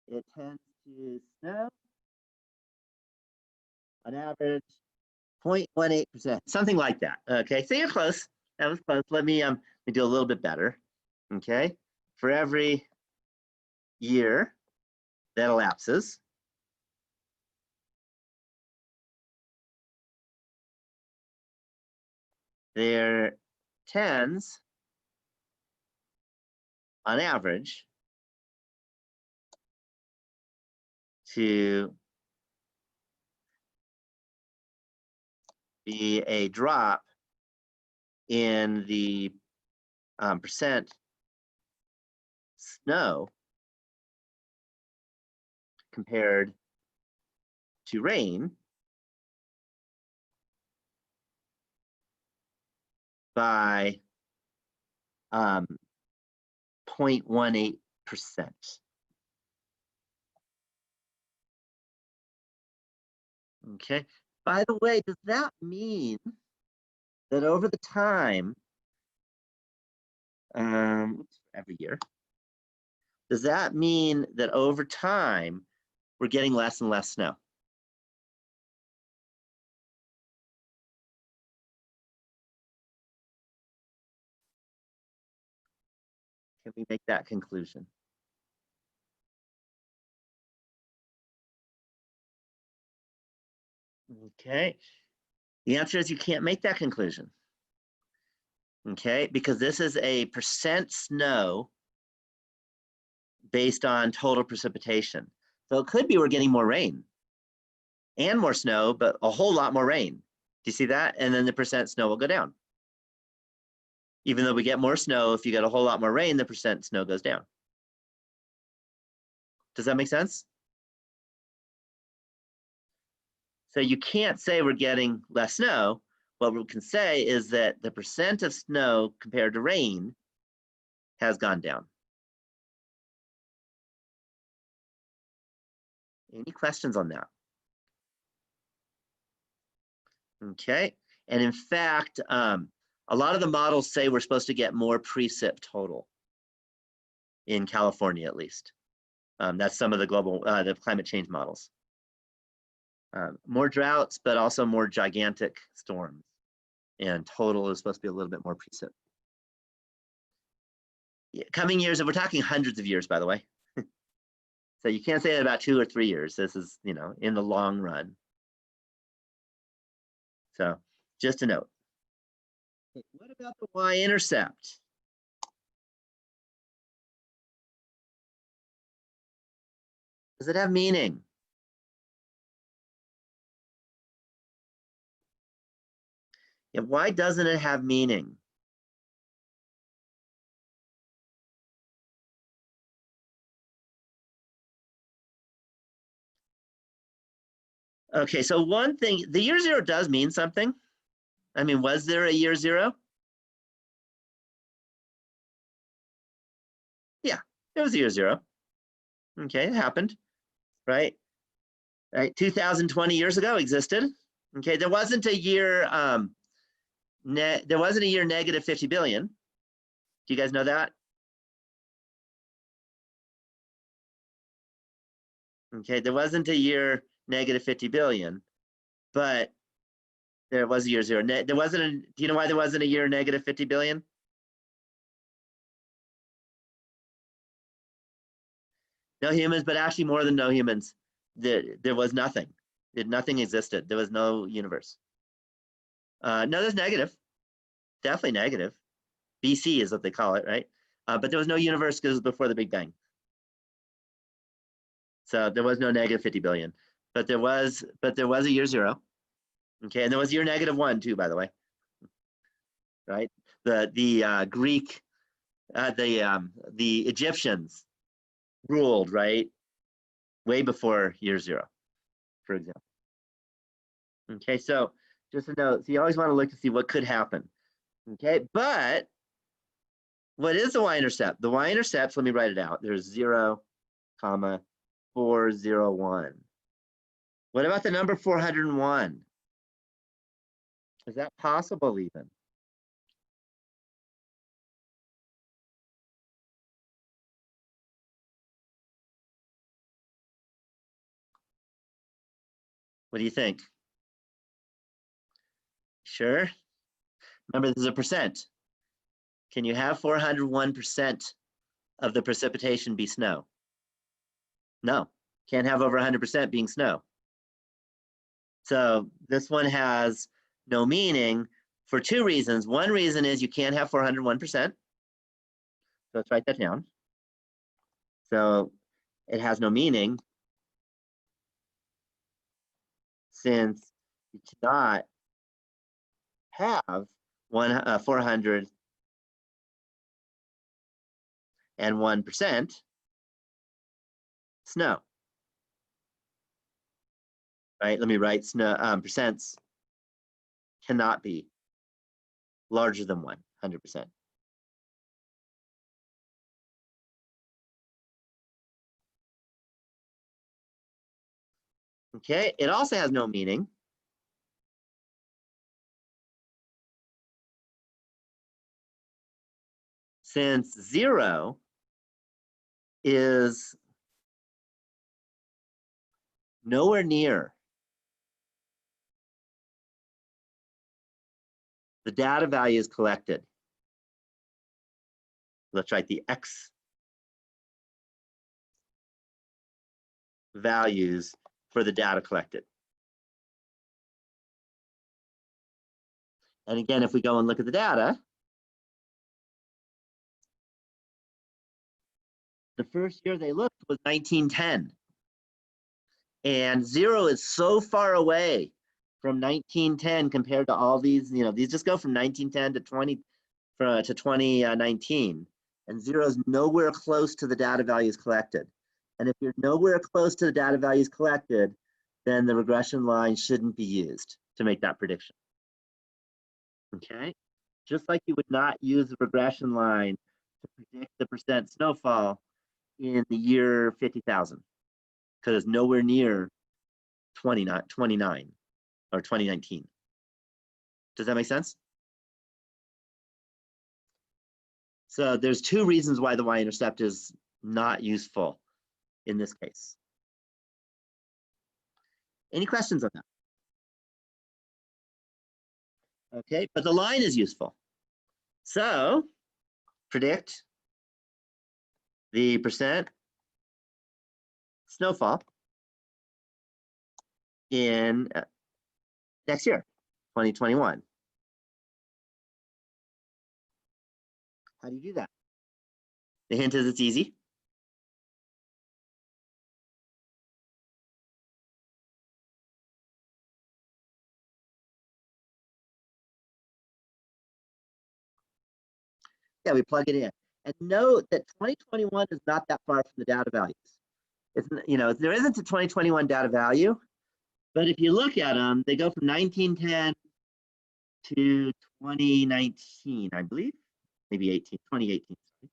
it tends to snow on average 0.18%, something like that. Okay, so you're close. That was close. Let me do a little bit better. Okay, for every year that elapses, there tends, on average, to be a drop in the percent snow compared to rain by 0.18%. Okay. By the way, does that mean that over the time, every year, does that mean that over time we're getting less and less snow? Can we make that conclusion? Okay, the answer is you can't make that conclusion. Okay, because this is a percent snow based on total precipitation. So it could be we're getting more rain and more snow, but a whole lot more rain. Do you see that? And then the percent snow will go down. Even though we get more snow, if you get a whole lot more rain, the percent snow goes down. Does that make sense? So you can't say we're getting less snow. What we can say is that the percent of snow compared to rain has gone down. Any questions on that? Okay, and in fact, a lot of the models say we're supposed to get more precip total in California, at least. That's some of the global, the climate change models. More droughts, but also more gigantic storms. And total is supposed to be a little bit more precip. Yeah, coming years, and we're talking hundreds of years, by the way. So you can't say that about 2 or 3 years. This is, you know, in the long run. So just a note. What about the y-intercept? Does it have meaning? Yeah, why doesn't it have meaning? Okay, so one thing, the year zero does mean something. I mean, was there a year zero? Yeah, it was a year zero. Okay, it happened, right? Right, 2020 years ago existed. Okay, there wasn't a year, there wasn't a year negative 50 billion. Do you guys know that? Okay, there wasn't a year negative 50 billion, but there was a year zero. There wasn't a, do you know why there wasn't a year negative 50 billion? No humans, but actually more than no humans. There was nothing. Nothing existed. There was no universe. No, there's negative. Definitely negative. BC is what they call it, right? But there was no universe because it was before the Big Bang. So there was no negative 50 billion. But there was a year zero. Okay, and there was a year negative 1 too, by the way. Right? The Greek, the Egyptians ruled, right? Way before year zero, for example. Okay, so just a note, so you always want to look to see what could happen. Okay, but what is the y-intercept? The y-intercept, let me write it out. There's 0, comma, 401. What about the number 401? Is that possible even? What do you think? Sure. Remember, this is a percent. Can you have 401% of the precipitation be snow? No, can't have over 100% being snow. So this one has no meaning for 2 reasons. One reason is you can't have 401%. So let's write that down. So it has no meaning since you cannot have 401% snow. Right? Let me write snow percents cannot be larger than 100%. Okay, it also has no meaning since 0 is nowhere near the data values collected. Let's write the X values for the data collected. And again, if we go and look at the data, the first year they looked was 1910. And 0 is so far away from 1910 compared to all these, these just go from 1910 to 2019. And 0 is nowhere close to the data values collected. And if you're nowhere close to the data values collected, then the regression line shouldn't be used to make that prediction. Okay? Just like you would not use the regression line to predict the percent snowfall in the year 50,000, because it's nowhere near 29 or 2019. Does that make sense? So there's two reasons why the y-intercept is not useful in this case. Any questions on that? Okay, but the line is useful. So predict the percent snowfall in next year, 2021. How do you do that? The hint is it's easy. Yeah, we plug it in. And note that 2021 is not that far from the data values. It's, there isn't a 2021 data value, but if you look at them, they go from 1910 to 2019, I believe, maybe 2018. Sorry.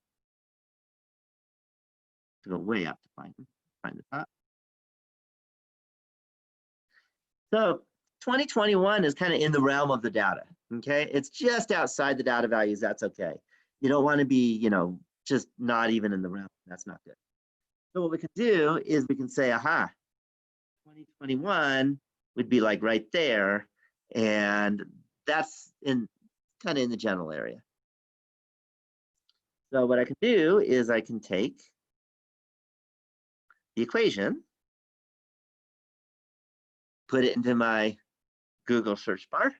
To go way up to find the top. So 2021 is kind of in the realm of the data. Okay, it's just outside the data values. That's okay. You don't want to be, just not even in the realm. That's not good. So what we can do is we can say, aha, 2021 would be like right there, and that's kind of in the general area. So what I can do is I can take the equation, put it into my Google search bar,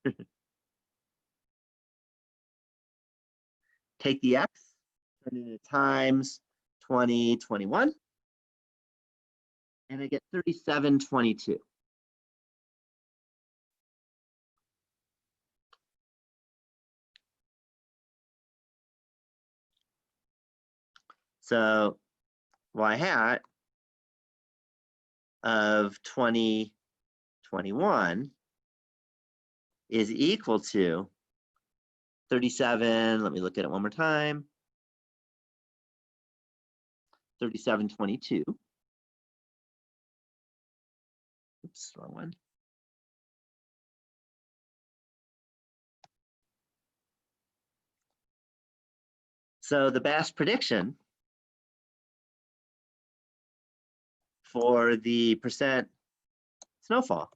take the x, turn it into times 2021, and I get 3722. So y hat of 2021 is equal to 37, let me look at it one more time, 3722. Oops, wrong one. So the best prediction for the percent snowfall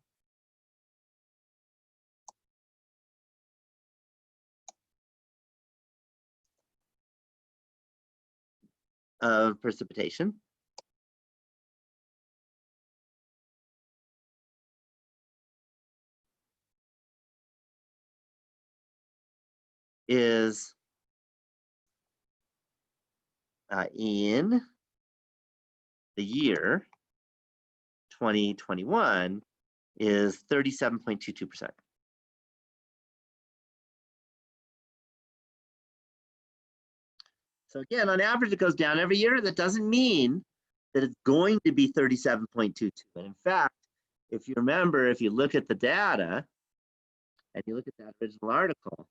of precipitation is in the year 2021 is 37.22%. So again, on average, it goes down every year. That doesn't mean that it's going to be 37.22. And in fact, if you remember, if you look at the data and you look at that original article,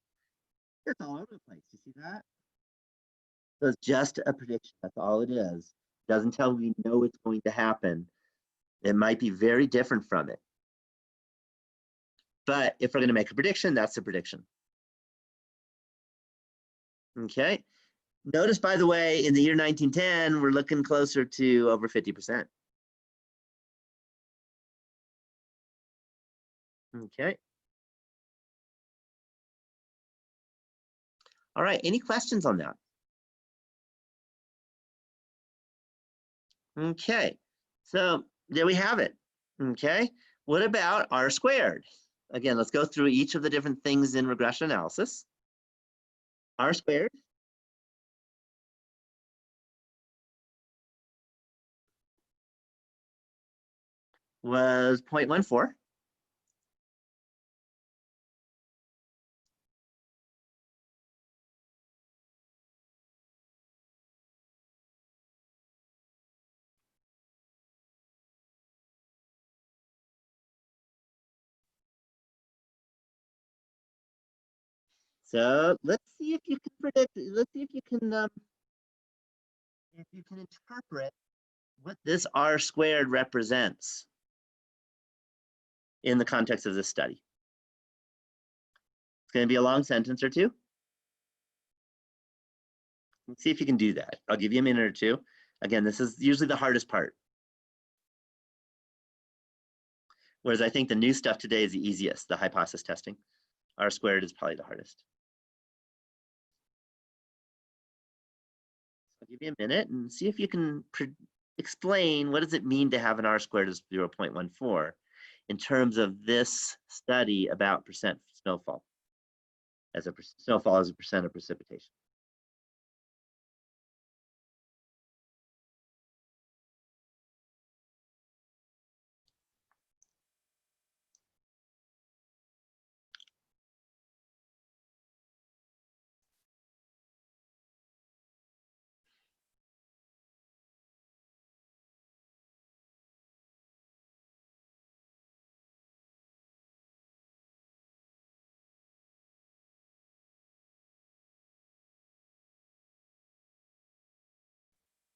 it's all over the place. You see that? So it's just a prediction. That's all it is. It doesn't tell me no, it's going to happen. It might be very different from it. But if we're going to make a prediction, that's the prediction. Okay. Notice, by the way, in the year 1910, we're looking closer to over 50%. Okay. All right, any questions on that? Okay, so there we have it. Okay, what about R squared? Again, let's go through each of the different things in regression analysis. R squared was 0.14. So let's see if you can predict, let's see if you can interpret what this R squared represents in the context of this study. It's going to be a long sentence or two. Let's see if you can do that. I'll give you a minute or two. Again, this is usually the hardest part. Whereas I think the new stuff today is the easiest, the hypothesis testing. R squared is probably the hardest. I'll give you a minute and see if you can explain what does it mean to have an R squared as 0.14 in terms of this study about percent snowfall as a snowfall as a percent of precipitation.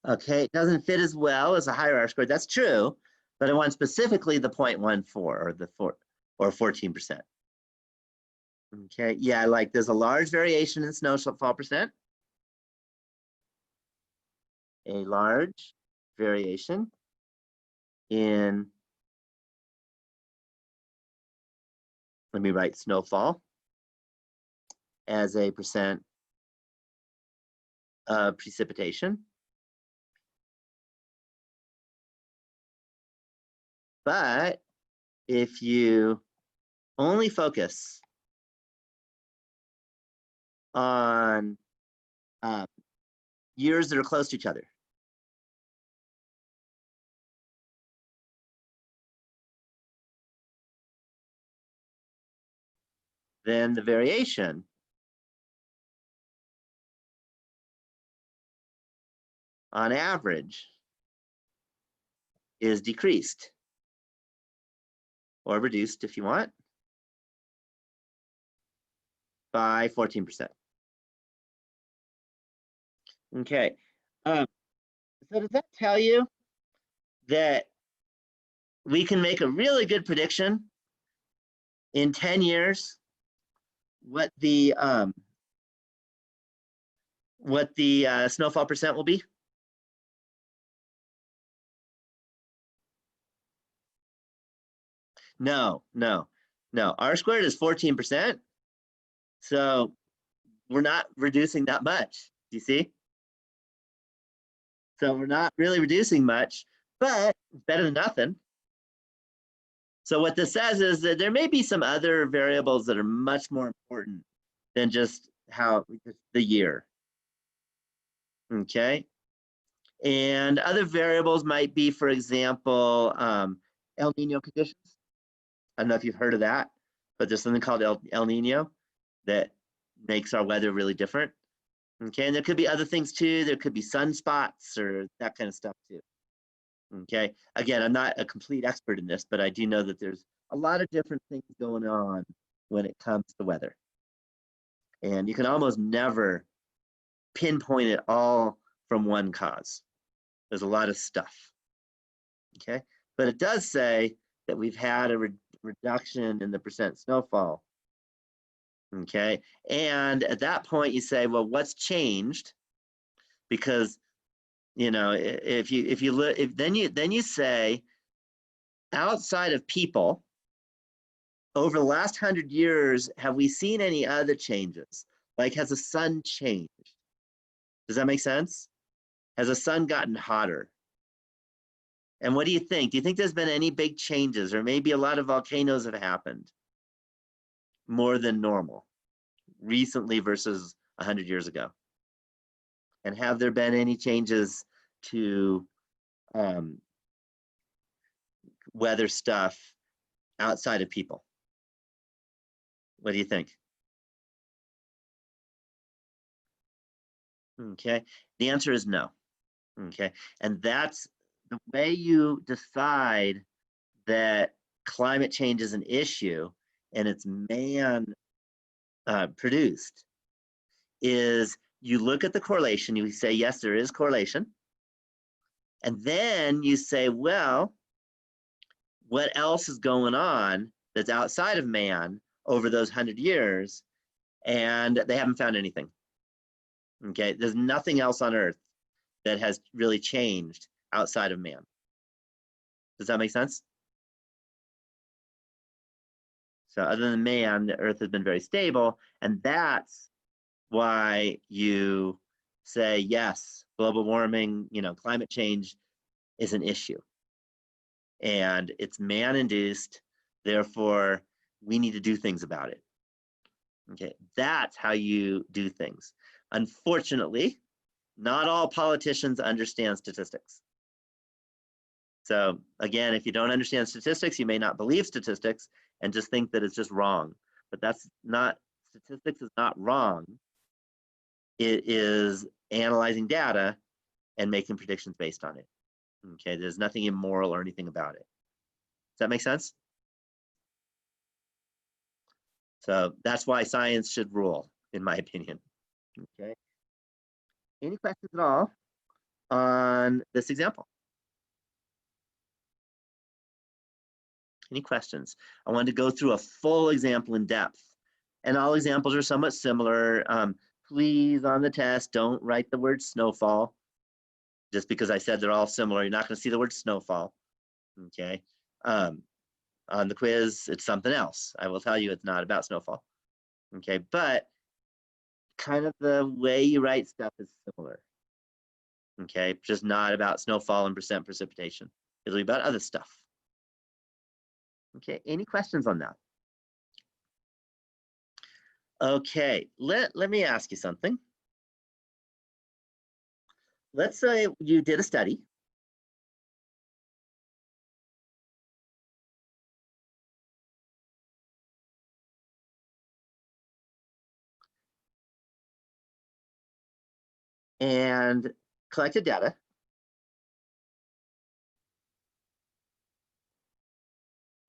Okay, it doesn't fit as well as a higher R squared. That's true, but I want specifically the 0.14 or the 14%. Okay, yeah, like there's a large variation in snowfall percent. A large variation in, let me write snowfall as a percent of precipitation. But if you only focus on years that are close to each other, then the variation on average is decreased or reduced if you want by 14%. Okay, so does that tell you that we can make a really good prediction in 10 years what the snowfall percent will be? No. R squared is 14%. So we're not reducing that much. Do you see? So we're not really reducing much, but it's better than nothing. So what this says is that there may be some other variables that are much more important than just the year. Okay. And other variables might be, for example, El Nino conditions. I don't know if you've heard of that, but there's something called El Nino that makes our weather really different. Okay, and there could be other things too. There could be sunspots or that kind of stuff too. Okay, again, I'm not a complete expert in this, but I do know that there's a lot of different things going on when it comes to weather. And you can almost never pinpoint it all from one cause. There's a lot of stuff. Okay, but it does say that we've had a reduction in the percent snowfall. Okay, and at that point you say, well, what's changed? Because if you look, then you say, outside of people, over the last 100 years, have we seen any other changes? Like, has the sun changed? Does that make sense? Has the sun gotten hotter? And what do you think? Do you think there's been any big changes, or maybe a lot of volcanoes have happened? more than normal recently versus 100 years ago? And have there been any changes to weather stuff outside of people? What do you think? Okay, the answer is no. Okay, and that's the way you decide that climate change is an issue and it's man produced is you look at the correlation, you say, yes, there is correlation. And then you say, well, what else is going on that's outside of man over those 100 years? And they haven't found anything. Okay, there's nothing else on Earth that has really changed outside of man. Does that make sense? So other than man, the Earth has been very stable, and that's why you say, yes, global warming, climate change is an issue. And it's man-induced, therefore, we need to do things about it. Okay, that's how you do things. Unfortunately, not all politicians understand statistics. So again, if you don't understand statistics, you may not believe statistics and just think that it's just wrong. But that's not, statistics is not wrong. It is analyzing data and making predictions based on it. Okay, there's nothing immoral or anything about it. Does that make sense? So that's why science should rule, in my opinion. Okay. Any questions at all on this example? Any questions? I wanted to go through a full example in depth, and all examples are somewhat similar. Please, on the test, don't write the word snowfall. Just because I said they're all similar, you're not going to see the word snowfall. Okay. On the quiz, it's something else. I will tell you it's not about snowfall. Okay, but kind of the way you write stuff is similar. Okay, just not about snowfall and percent precipitation. It'll be about other stuff. Okay, any questions on that? Okay, let me ask you something. Let's say you did a study. And collected data.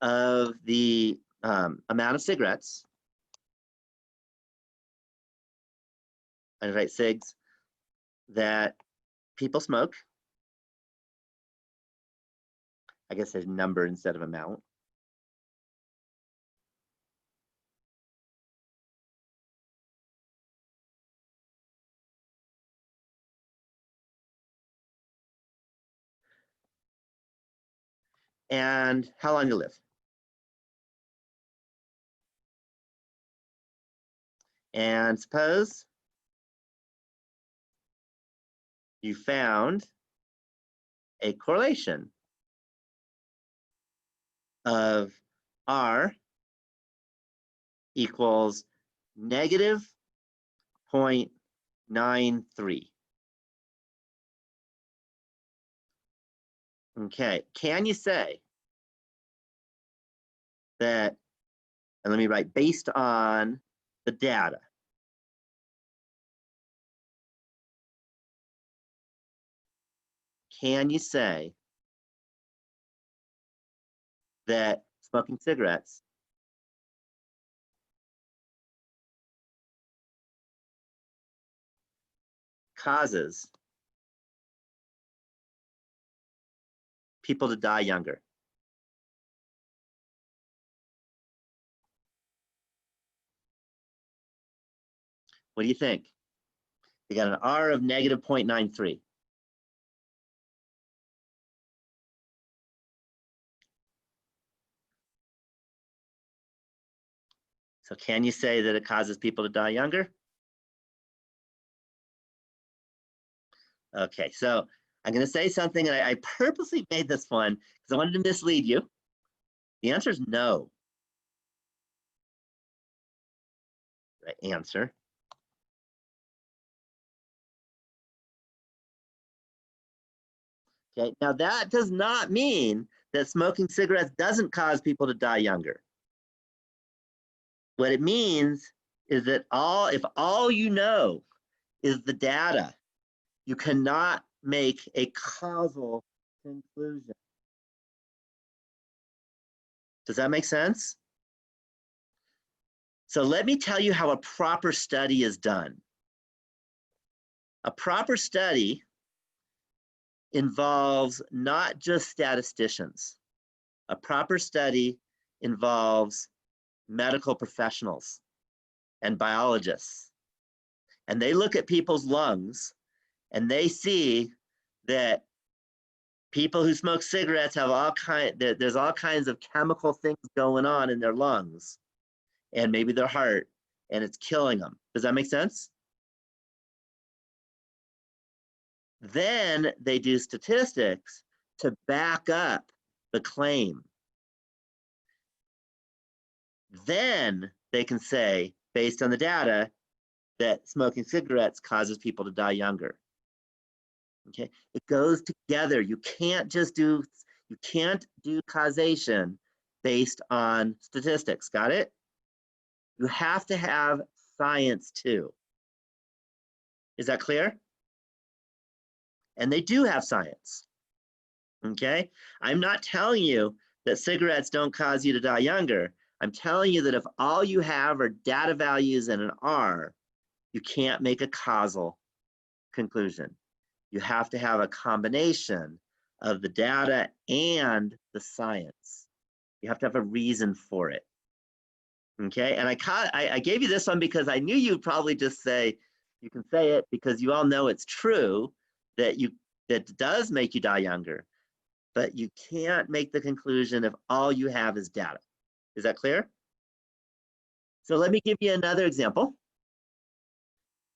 Of the amount of cigarettes, I write cigs, that people smoke. I guess there's number instead of amount. And how long you live. And suppose you found a correlation of R equals negative 0.93. Okay, can you say that, and let me write based on the data, can you say that smoking cigarettes causes people to die younger? What do you think? You got an R of negative 0.93. So can you say that it causes people to die younger? Okay, so I'm going to say something, and I purposely made this one because I wanted to mislead you. The answer is no. the answer. Okay, now that does not mean that smoking cigarettes doesn't cause people to die younger. What it means is that if all you know is the data, you cannot make a causal conclusion. Does that make sense? So let me tell you how a proper study is done. A proper study involves not just statisticians. A proper study involves medical professionals and biologists. And they look at people's lungs and they see that people who smoke cigarettes have there's all kinds of chemical things going on in their lungs and maybe their heart, and it's killing them. Does that make sense? Then they do statistics to back up the claim. Then they can say, based on the data, that smoking cigarettes causes people to die younger. Okay, it goes together. You can't do causation based on statistics. Got it? You have to have science too. Is that clear? And they do have science. Okay, I'm not telling you that cigarettes don't cause you to die younger. I'm telling you that if all you have are data values and an R, you can't make a causal conclusion. You have to have a combination of the data and the science. You have to have a reason for it. Okay, and I gave you this one because I knew you'd probably just say, you can say it because you all know it's true that that does make you die younger, but you can't make the conclusion if all you have is data. Is that clear? So let me give you another example.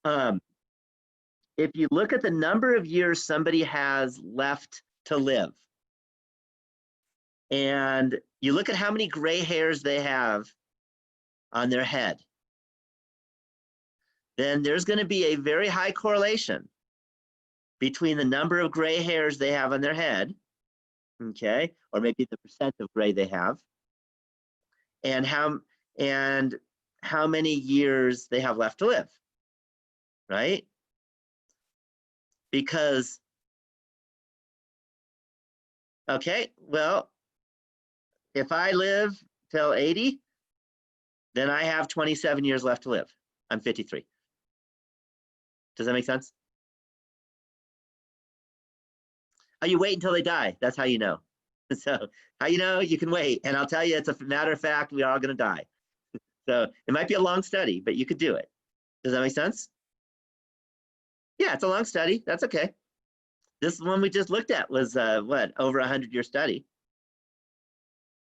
If you look at the number of years somebody has left to live, and you look at how many gray hairs they have on their head, then there's going to be a very high correlation between the number of gray hairs they have on their head, okay, or maybe the percent of gray they have, and how many years they have left to live, right? Because, okay, well, if I live till 80, then I have 27 years left to live. I'm 53. Does that make sense? Oh, you wait until they die. That's how you know. So how you know? You can wait. And I'll tell you, it's a matter of fact, we are all going to die. So it might be a long study, but you could do it. Does that make sense? Yeah, it's a long study. That's okay. This one we just looked at was what, over 100-year study.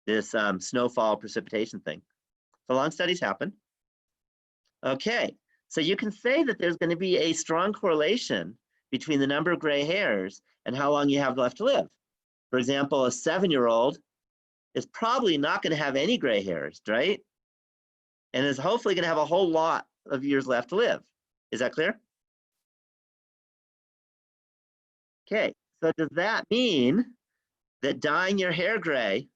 This snowfall precipitation thing. So long studies happen. Okay, so you can say that there's going to be a strong correlation between the number of gray hairs and how long you have left to live. For example, a 7-year-old is probably not going to have any gray hairs, right? And is hopefully going to have a whole lot of years left to live. Is that clear? Okay, so does that mean that dyeing your hair gray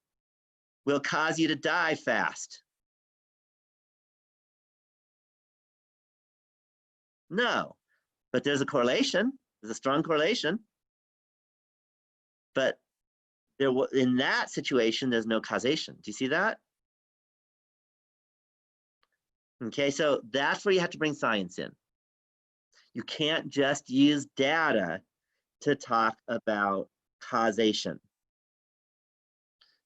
will cause you to die fast? No, but there's a correlation. There's a strong correlation. But in that situation, there's no causation. Do you see that? Okay, so that's where you have to bring science in. You can't just use data to talk about causation.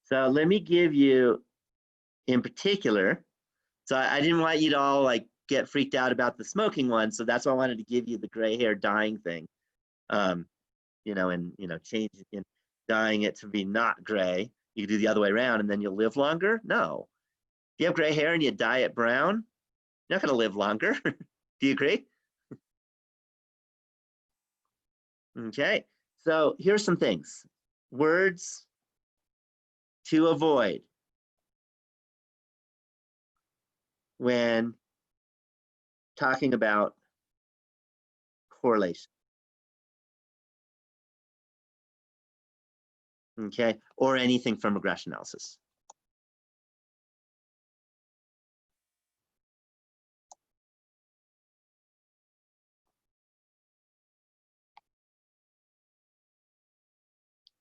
So let me give you, in particular, so I didn't want you to all like get freaked out about the smoking one, so that's why I wanted to give you the gray hair dyeing thing. You know, and changing in dyeing it to be not gray. You can do the other way around and then you'll live longer. No. If you have gray hair and you dye it brown, you're not going to live longer. Do you agree? Okay, so here's some things. Words to avoid when talking about correlation. Okay, or anything from regression analysis.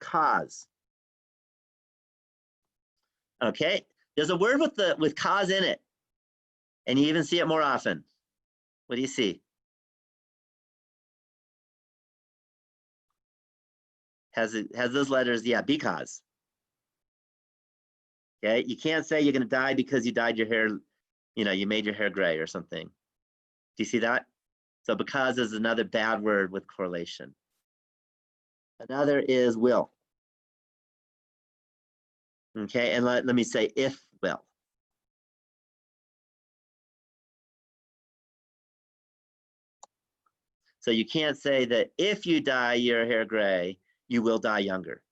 Cause. Okay, there's a word with cause in it, and you even see it more often. What do you see? Has those letters? Yeah, because. Okay, you can't say you're going to die because you dyed your hair, you made your hair gray or something. Do you see that? So because is another bad word with correlation. Another is will. Okay, and let me say if will. So you can't say that if you dye your hair gray, you will die younger,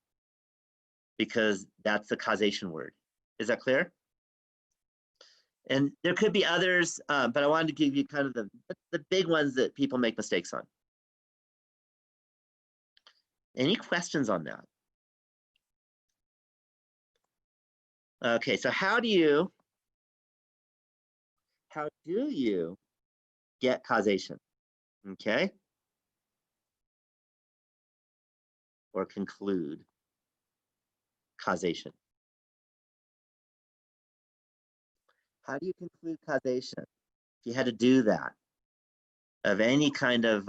because that's the causation word. Is that clear? And there could be others, but I wanted to give you kind of the big ones that people make mistakes on. Any questions on that? Okay, so how do you get causation? Okay, or conclude causation. How do you conclude causation? If you had to do that of any kind of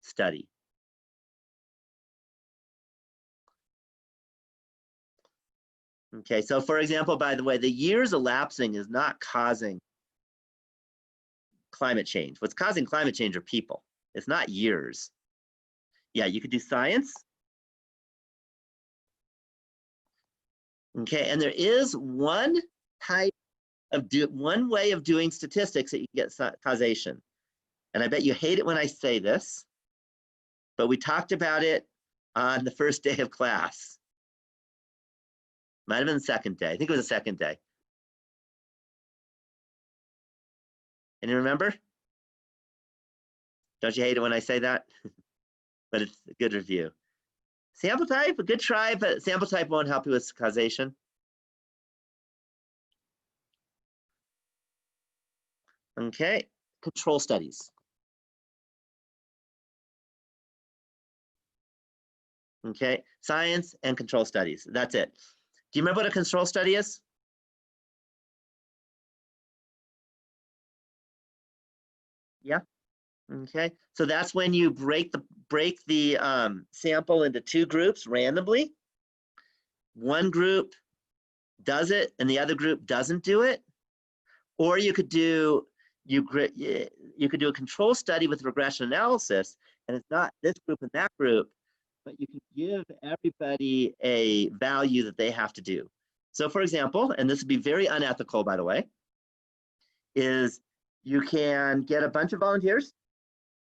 study. Okay, so for example, by the way, the years elapsing is not causing climate change. What's causing climate change are people. It's not years. Yeah, you could do science. Okay, and there is one way of doing statistics that you get causation. And I bet you hate it when I say this, but we talked about it on the first day of class. Might have been the second day. I think it was the second day. And you remember? Don't you hate it when I say that? But it's a good review. Sample type, a good try, but sample type won't help you with causation. Okay, control studies. Okay, science and control studies. That's it. Do you remember what a control study is? Yeah. Okay, so that's when you break the sample into two groups randomly. One group does it and the other group doesn't do it. Or you could do a control study with regression analysis, and it's not this group and that group, but you can give everybody a value that they have to do. So for example, and this would be very unethical, by the way, is you can get a bunch of volunteers,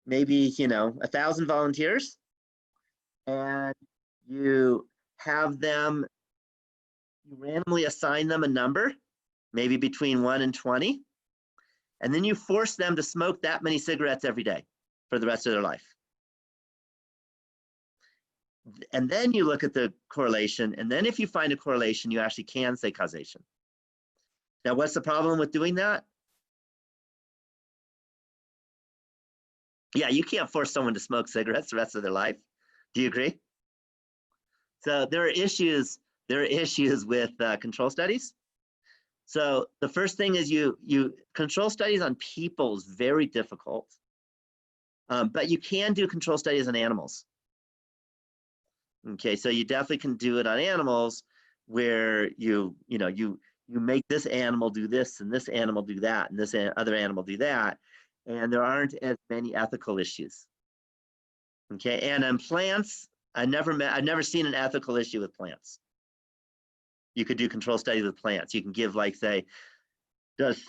maybe 1,000 volunteers, and you randomly assign them a number, maybe between 1 and 20, and then you force them to smoke that many cigarettes every day for the rest of their life. And then you look at the correlation, and then if you find a correlation, you actually can say causation. Now, what's the problem with doing that? Yeah, you can't force someone to smoke cigarettes the rest of their life. Do you agree? So there are issues with control studies. So the first thing is control studies on people is very difficult, but you can do control studies on animals. Okay, so you definitely can do it on animals where you make this animal do this and this animal do that and this other animal do that, and there aren't as many ethical issues. Okay, and on plants, I've never seen an ethical issue with plants. You could do control studies with plants. You can give, like, say, does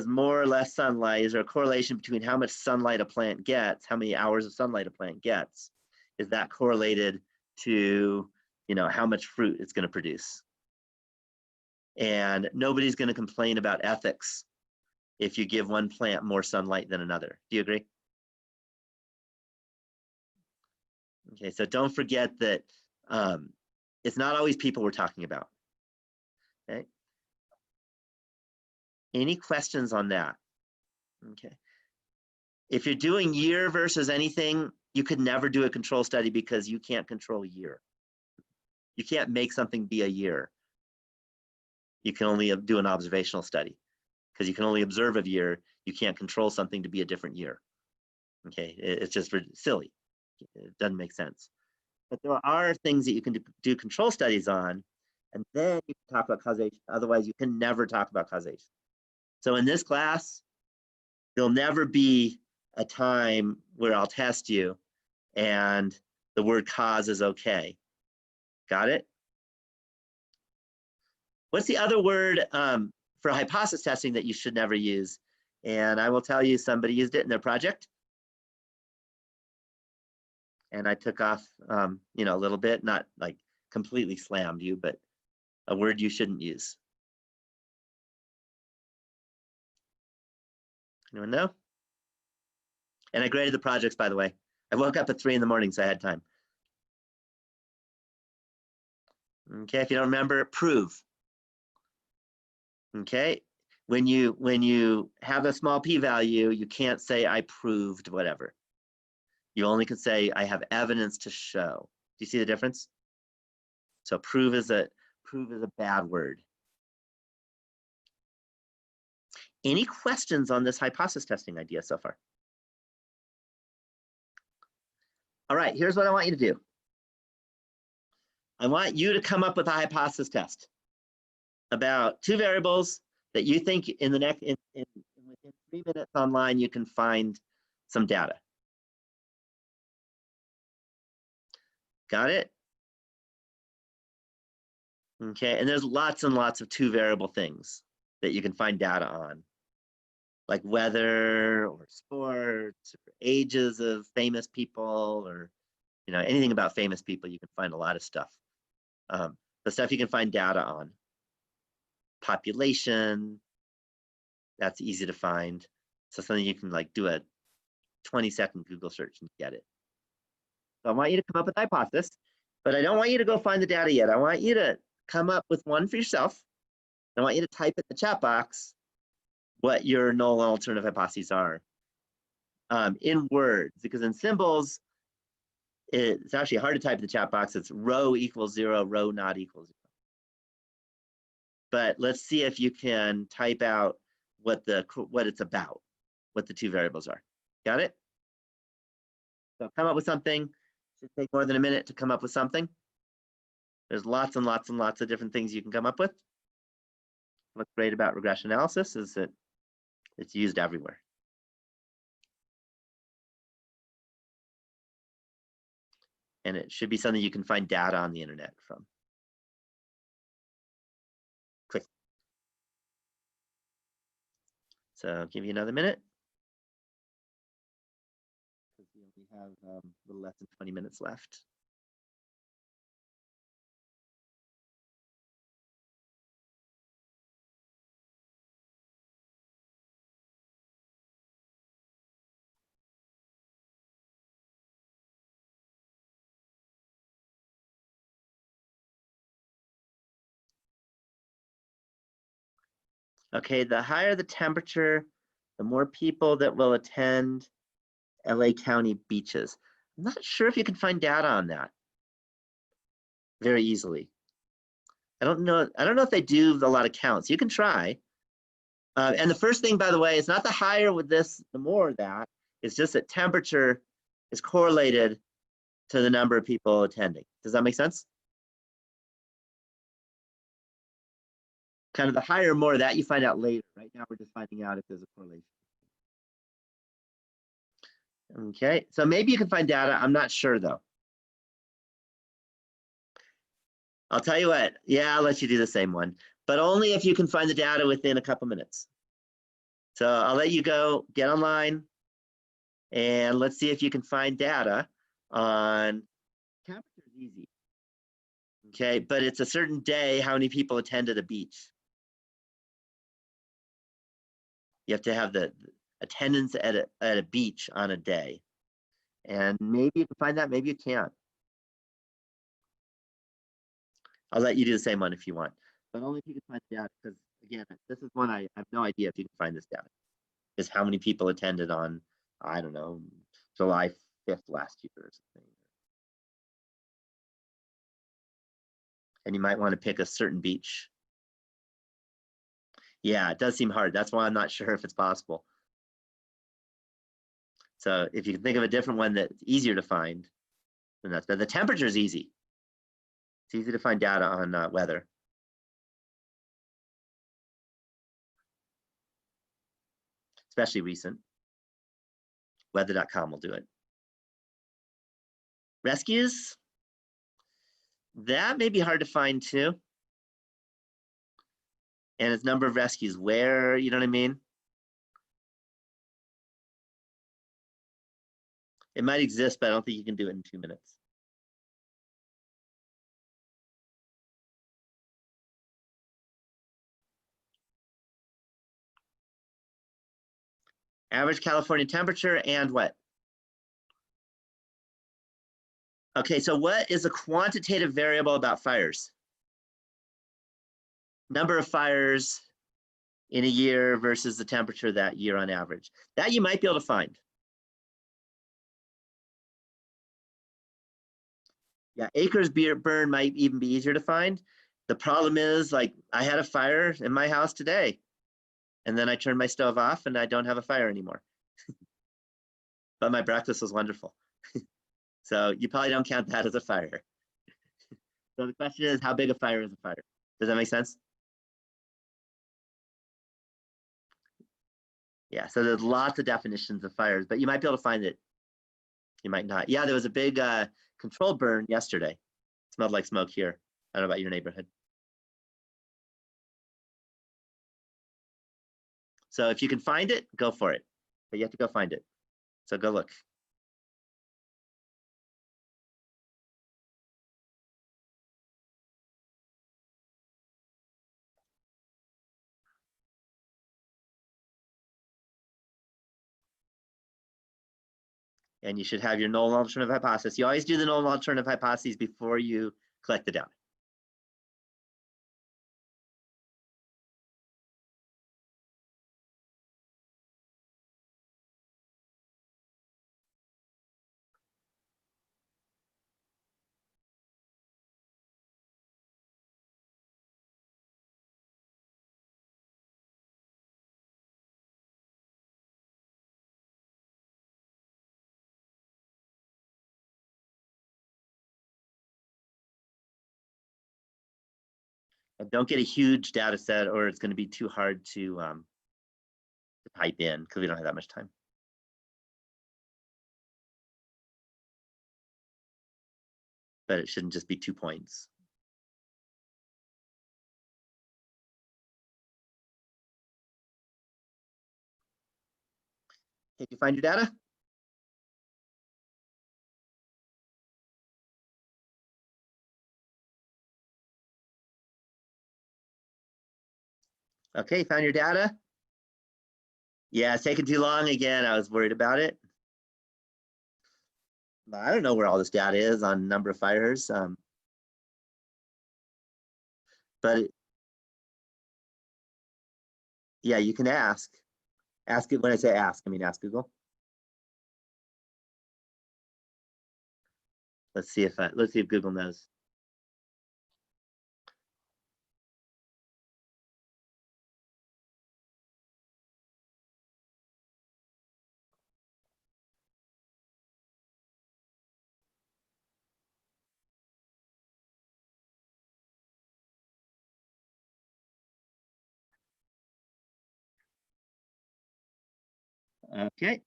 more or less sunlight, is there a correlation between how much sunlight a plant gets, how many hours of sunlight a plant gets? Is that correlated to, how much fruit it's going to produce? And nobody's going to complain about ethics if you give one plant more sunlight than another. Do you agree? Okay, so don't forget that it's not always people we're talking about. Okay. Any questions on that? Okay. If you're doing year versus anything, you could never do a control study because you can't control year. You can't make something be a year. You can only do an observational study because you can only observe a year. You can't control something to be a different year. Okay, it's just silly. It doesn't make sense. But there are things that you can do control studies on, and then you can talk about causation. Otherwise, you can never talk about causation. So in this class, there'll never be a time where I'll test you and the word cause is okay. Got it? What's the other word for hypothesis testing that you should never use? And I will tell you, somebody used it in their project. And I took off, you know, a little bit, not like completely slammed you, but a word you shouldn't use. Anyone know? And I graded the projects, by the way. I woke up at 3 in the morning, so I had time. Okay, if you don't remember, prove. Okay, when you have a small p-value, you can't say I proved whatever. You only can say I have evidence to show. Do you see the difference? So prove is a bad word. Any questions on this hypothesis testing idea so far? All right, here's what I want you to do. I want you to come up with a hypothesis test about 2 variables that you think in the next within 3 minutes online you can find some data. Got it? Okay, and there's lots and lots of 2 variable things that you can find data on, like weather or sports or ages of famous people, or you know, anything about famous people. You can find a lot of stuff. The stuff you can find data on. Population, that's easy to find. So something you can like do a 20-second Google search and get it. So I want you to come up with a hypothesis, but I don't want you to go find the data yet. I want you to come up with one for yourself. I want you to type in the chat box what your null and alternative hypotheses are in words, because in symbols, it's actually hard to type in the chat box. It's row equals 0, row not equals 0. But let's see if you can type out what it's about, what the 2 variables are. Got it? So come up with something. It should take more than a minute to come up with something. There's lots and lots and lots of different things you can come up with. What's great about regression analysis is that it's used everywhere. And it should be something you can find data on the internet from. Quick. So I'll give you another minute. Because we only have a little less than 20 minutes left. Okay, the higher the temperature, the more people that will attend LA County beaches. I'm not sure if you can find data on that very easily. I don't know if they do a lot of counts. You can try. And the first thing, by the way, is not the higher with this, the more that. It's just that temperature is correlated to the number of people attending. Does that make sense? Kind of the higher or more of that you find out later. Right now we're just finding out if there's a correlation. Okay, so maybe you can find data. I'm not sure though. I'll tell you what, yeah, I'll let you do the same one, but only if you can find the data within a couple minutes. So I'll let you go, get online, and let's see if you can find data on, temperature is easy. Okay, but it's a certain day, how many people attended a beach. You have to have the attendance at a beach on a day. And maybe you can find that, maybe you can't. I'll let you do the same one if you want, but only if you can find the data, because again, this is one I have no idea if you can find this data, is how many people attended on, I don't know, July 5th last year or something. And you might want to pick a certain beach. Yeah, it does seem hard. That's why I'm not sure if it's possible. So if you can think of a different one that's easier to find, then that's better. The temperature is easy. It's easy to find data on weather. Especially recent. Weather.com will do it. Rescues, that may be hard to find too. And its number of rescues, where, you know what I mean? It might exist, but I don't think you can do it in 2 minutes. Average California temperature and what? Okay, so what is a quantitative variable about fires? Number of fires in a year versus the temperature that year on average. That you might be able to find. Yeah, acres burn might even be easier to find. The problem is, like, I had a fire in my house today, and then I turned my stove off and I don't have a fire anymore. But my breakfast was wonderful. So you probably don't count that as a fire. So the question is, how big a fire is a fire? Does that make sense? Yeah, so there's lots of definitions of fires, but you might be able to find it. You might not. Yeah, there was a big controlled burn yesterday. It smelled like smoke here. I don't know about your neighborhood. So if you can find it, go for it. But you have to go find it. So go look. And you should have your null alternative hypothesis. You always do the null alternative hypotheses before you collect the data. And don't get a huge data set, or it's going to be too hard to type in because we don't have that much time. But it shouldn't just be 2 points. Did you find your data? Okay, found your data? Yeah, it's taking too long again. I was worried about it. I don't know where all this data is on number of fires. But yeah, you can ask. Ask it when I say ask, I mean ask Google. Let's see if Google knows. Okay.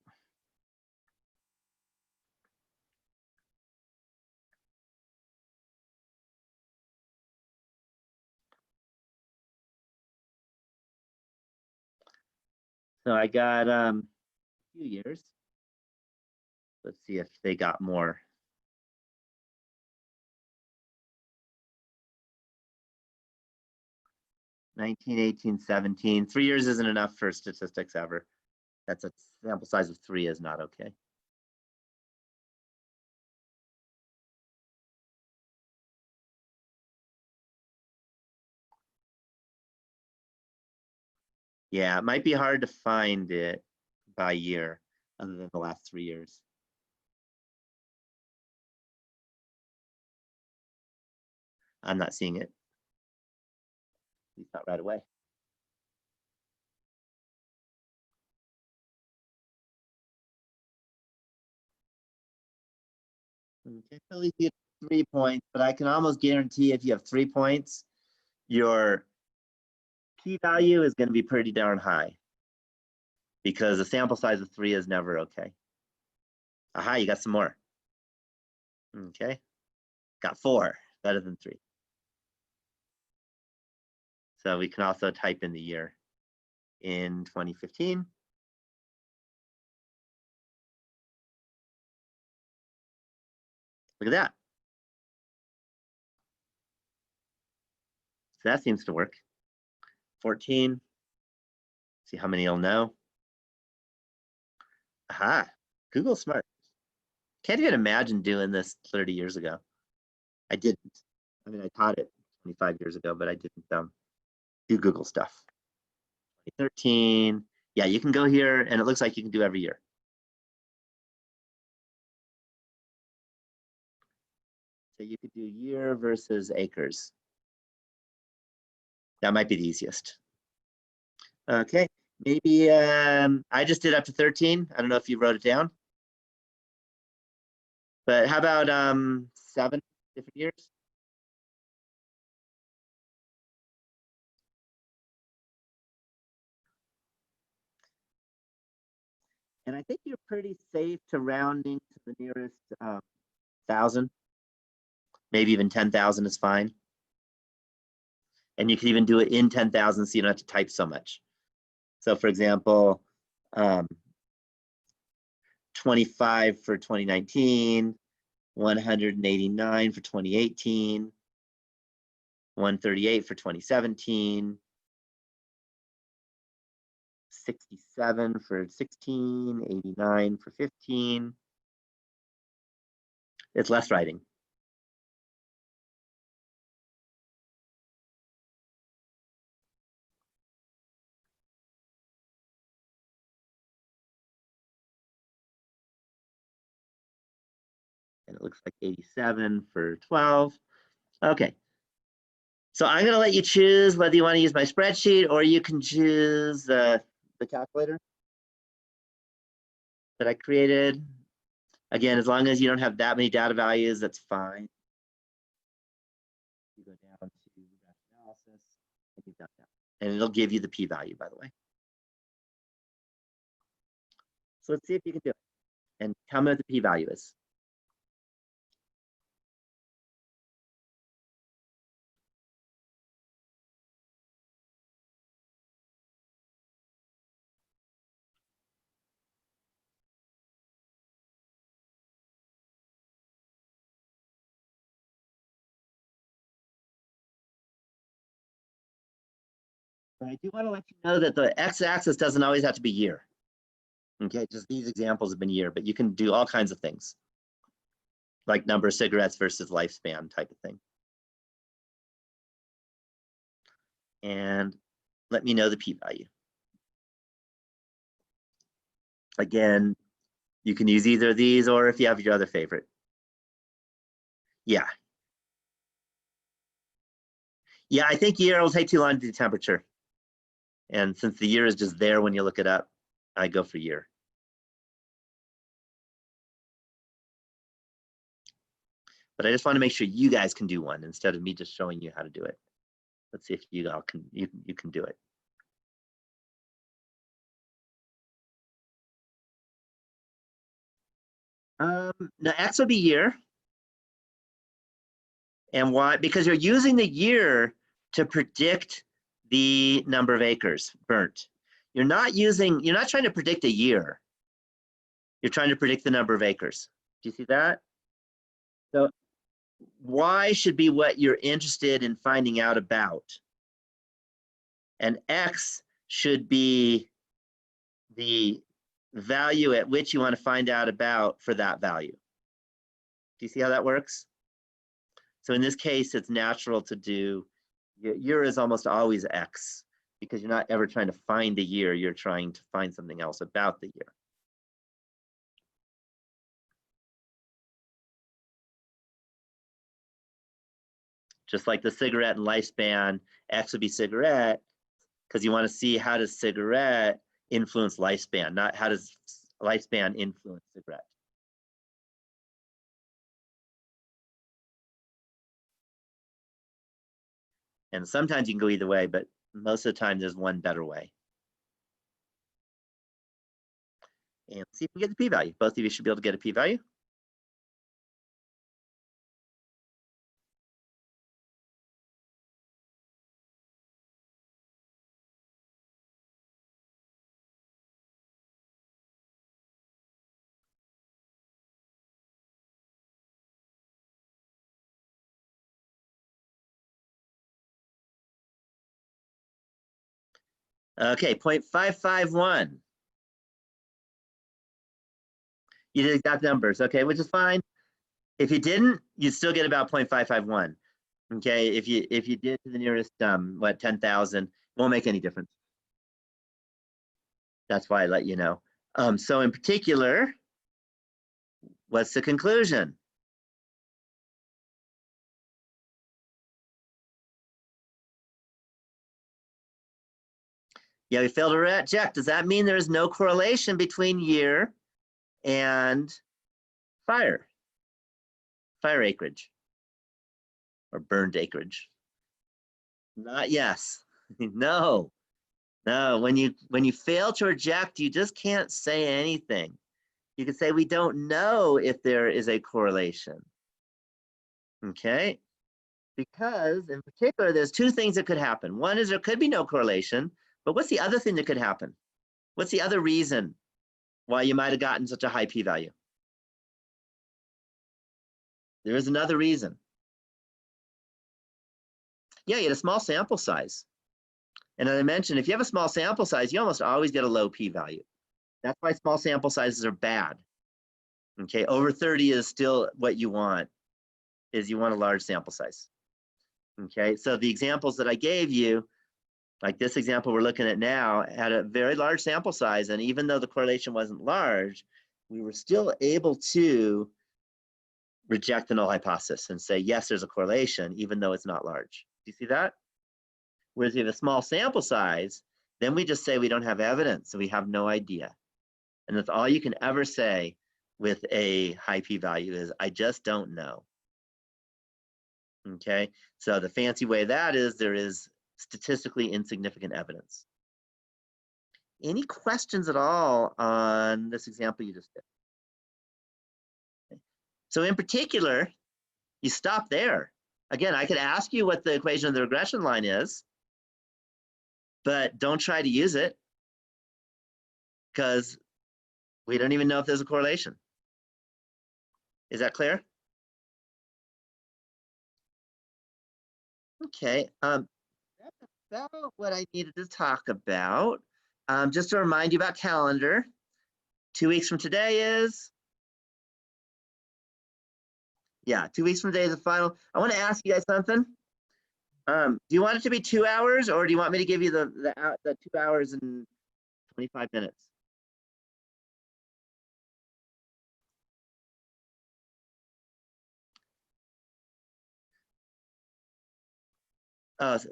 So I got a few years. Let's see if they got more. 19, 18, 17. 3 years isn't enough for statistics ever. That's a sample size of 3 is not okay. Yeah, it might be hard to find it by year other than the last 3 years. I'm not seeing it. At least not right away. Okay, at least you get 3 points, but I can almost guarantee if you have 3 points, your p-value is going to be pretty darn high because a sample size of 3 is never okay. Aha, you got some more. Okay, got 4, better than 3. So we can also type in the year in 2015. Look at that. So that seems to work. 14. See how many you'll know. Aha, Google's smart. Can't even imagine doing this 30 years ago. I didn't. I mean, I taught it 25 years ago, but I didn't do Google stuff. 2013. Yeah, you can go here and it looks like you can do every year. So you could do year versus acres. That might be the easiest. Okay, maybe I just did up to 13. I don't know if you wrote it down. But how about 7 different years? And I think you're pretty safe to rounding to the nearest 1,000. Maybe even 10,000 is fine. And you can even do it in 10,000 so you don't have to type so much. So for example, 25 for 2019, 189 for 2018, 138 for 2017, 67 for 16, 89 for 15. It's less writing. And it looks like 87 for 12. Okay. So I'm going to let you choose whether you want to use my spreadsheet or you can choose the calculator that I created. Again, as long as you don't have that many data values, that's fine. You go down to analysis and you've got that. And it'll give you the p-value, by the way. So let's see if you can do it. And tell me what the p-value is. But I do want to let you know that the x-axis doesn't always have to be year. Okay, just these examples have been year, but you can do all kinds of things, like number of cigarettes versus lifespan type of thing. And let me know the p-value. Again, you can use either of these or if you have your other favorite. Yeah. Yeah, I think year will take too long to do temperature. And since the year is just there when you look it up, I go for year. But I just want to make sure you guys can do one instead of me just showing you how to do it. Let's see if you all can you can do it. Now X would be year. And why? Because you're using the year to predict the number of acres burnt. You're not trying to predict a year. You're trying to predict the number of acres. Do you see that? So why should be what you're interested in finding out about. And X should be the value at which you want to find out about for that value. Do you see how that works? So in this case, it's natural to do, year is almost always X, because you're not ever trying to find a year, you're trying to find something else about the year. Just like the cigarette and lifespan, X would be cigarette, because you want to see how does cigarette influence lifespan, not how does lifespan influence cigarette. And sometimes you can go either way, but most of the time there's one better way. And see if we get the p-value. Both of you should be able to get a p-value. Okay, 0.551. You did exact numbers, okay, which is fine. If you didn't, you'd still get about 0.551. Okay, if you did to the nearest 10,000, won't make any difference. That's why I let you know. So in particular, what's the conclusion? Yeah, we failed to reject. Does that mean there's no correlation between year and fire acreage or burned acreage? Not yes. No. When you fail to reject, you just can't say anything. You can say we don't know if there is a correlation. Okay? Because in particular, there's two things that could happen. One is there could be no correlation, but what's the other thing that could happen? What's the other reason why you might have gotten such a high p-value? There is another reason. Yeah, you had a small sample size. And as I mentioned, if you have a small sample size, you almost always get a low p-value. That's why small sample sizes are bad. Okay, over 30 is still what you want, is you want a large sample size. Okay, so the examples that I gave you, like this example we're looking at now, had a very large sample size, and even though the correlation wasn't large, we were still able to reject the null hypothesis and say, yes, there's a correlation, even though it's not large. Do you see that? Whereas if you have a small sample size, then we just say we don't have evidence, so we have no idea. And that's all you can ever say with a high p-value is, I just don't know. Okay, so the fancy way of that is there is statistically insignificant evidence. Any questions at all on this example you just did? Okay. So in particular, you stop there. Again, I could ask you what the equation of the regression line is, but don't try to use it because we don't even know if there's a correlation. Is that clear? Okay, that's about what I needed to talk about. Just to remind you about calendar, 2 weeks from today is, yeah, 2 weeks from today is the final. I want to ask you guys something. Do you want it to be 2 hours, or do you want me to give you the 2 hours and 25 minutes?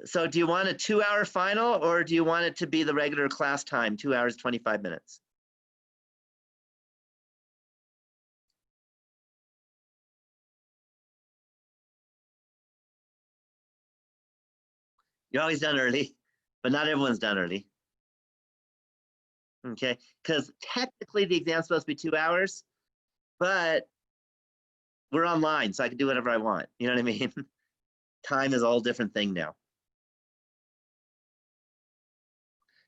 So do you want a 2-hour final, or do you want it to be the regular class time, 2 hours, 25 minutes? You're always done early, but not everyone's done early. Okay, because technically the exam's supposed to be 2 hours, but we're online, so I can do whatever I want. You know what I mean? Time is a whole different thing now.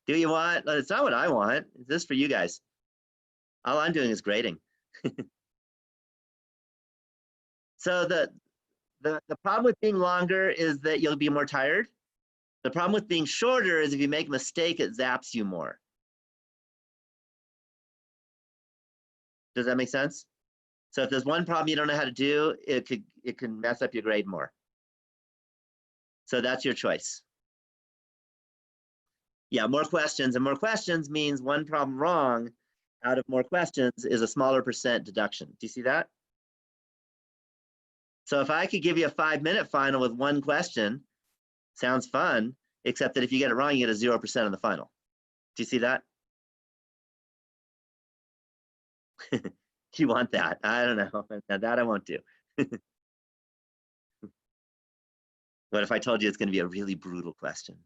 Do you want? It's not what I want. This is for you guys. All I'm doing is grading. So the problem with being longer is that you'll be more tired. The problem with being shorter is if you make a mistake, it zaps you more. Does that make sense? So if there's one problem you don't know how to do, it can mess up your grade more. So that's your choice. Yeah, more questions, and more questions means one problem wrong out of more questions is a smaller percent deduction. Do you see that? So if I could give you a 5-minute final with one question, sounds fun, except that if you get it wrong, you get a 0% on the final. Do you see that? You want that? I don't know. Now that I won't do. What if I told you it's going to be a really brutal question?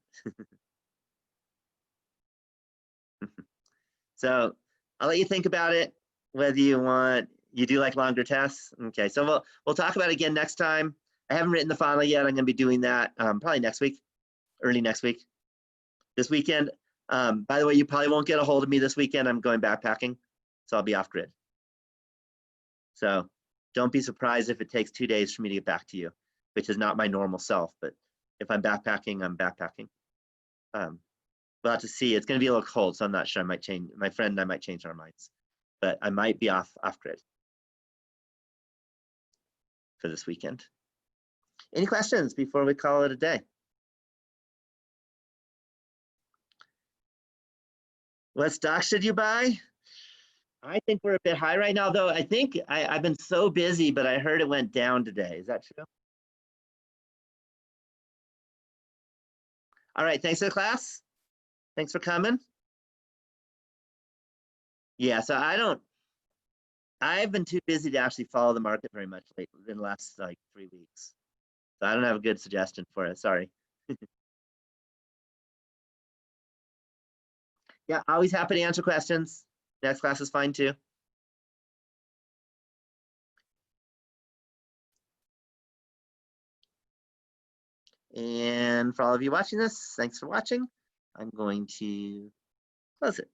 So I'll let you think about it, whether you do like longer tests. Okay, so we'll talk about it again next time. I haven't written the final yet. I'm going to be doing that probably next week, early next week. This weekend, by the way, you probably won't get a hold of me this weekend. I'm going backpacking, so I'll be off grid. So don't be surprised if it takes 2 days for me to get back to you, which is not my normal self. But if I'm backpacking, I'm backpacking. We'll have to see. It's going to be a little cold, so I'm not sure. I might change. My friend and I might change our minds, but I might be off grid for this weekend. Any questions before we call it a day? What stocks should you buy? I think we're a bit high right now, though. I think I've been so busy, but I heard it went down today. Is that true? All right. Thanks for the class. Thanks for coming. Yeah. So I've been too busy to actually follow the market very much lately in the last like 3 weeks. So I don't have a good suggestion for it. Sorry. Yeah, always happy to answer questions. Next class is fine too. And for all of you watching this, thanks for watching. I'm going to close it.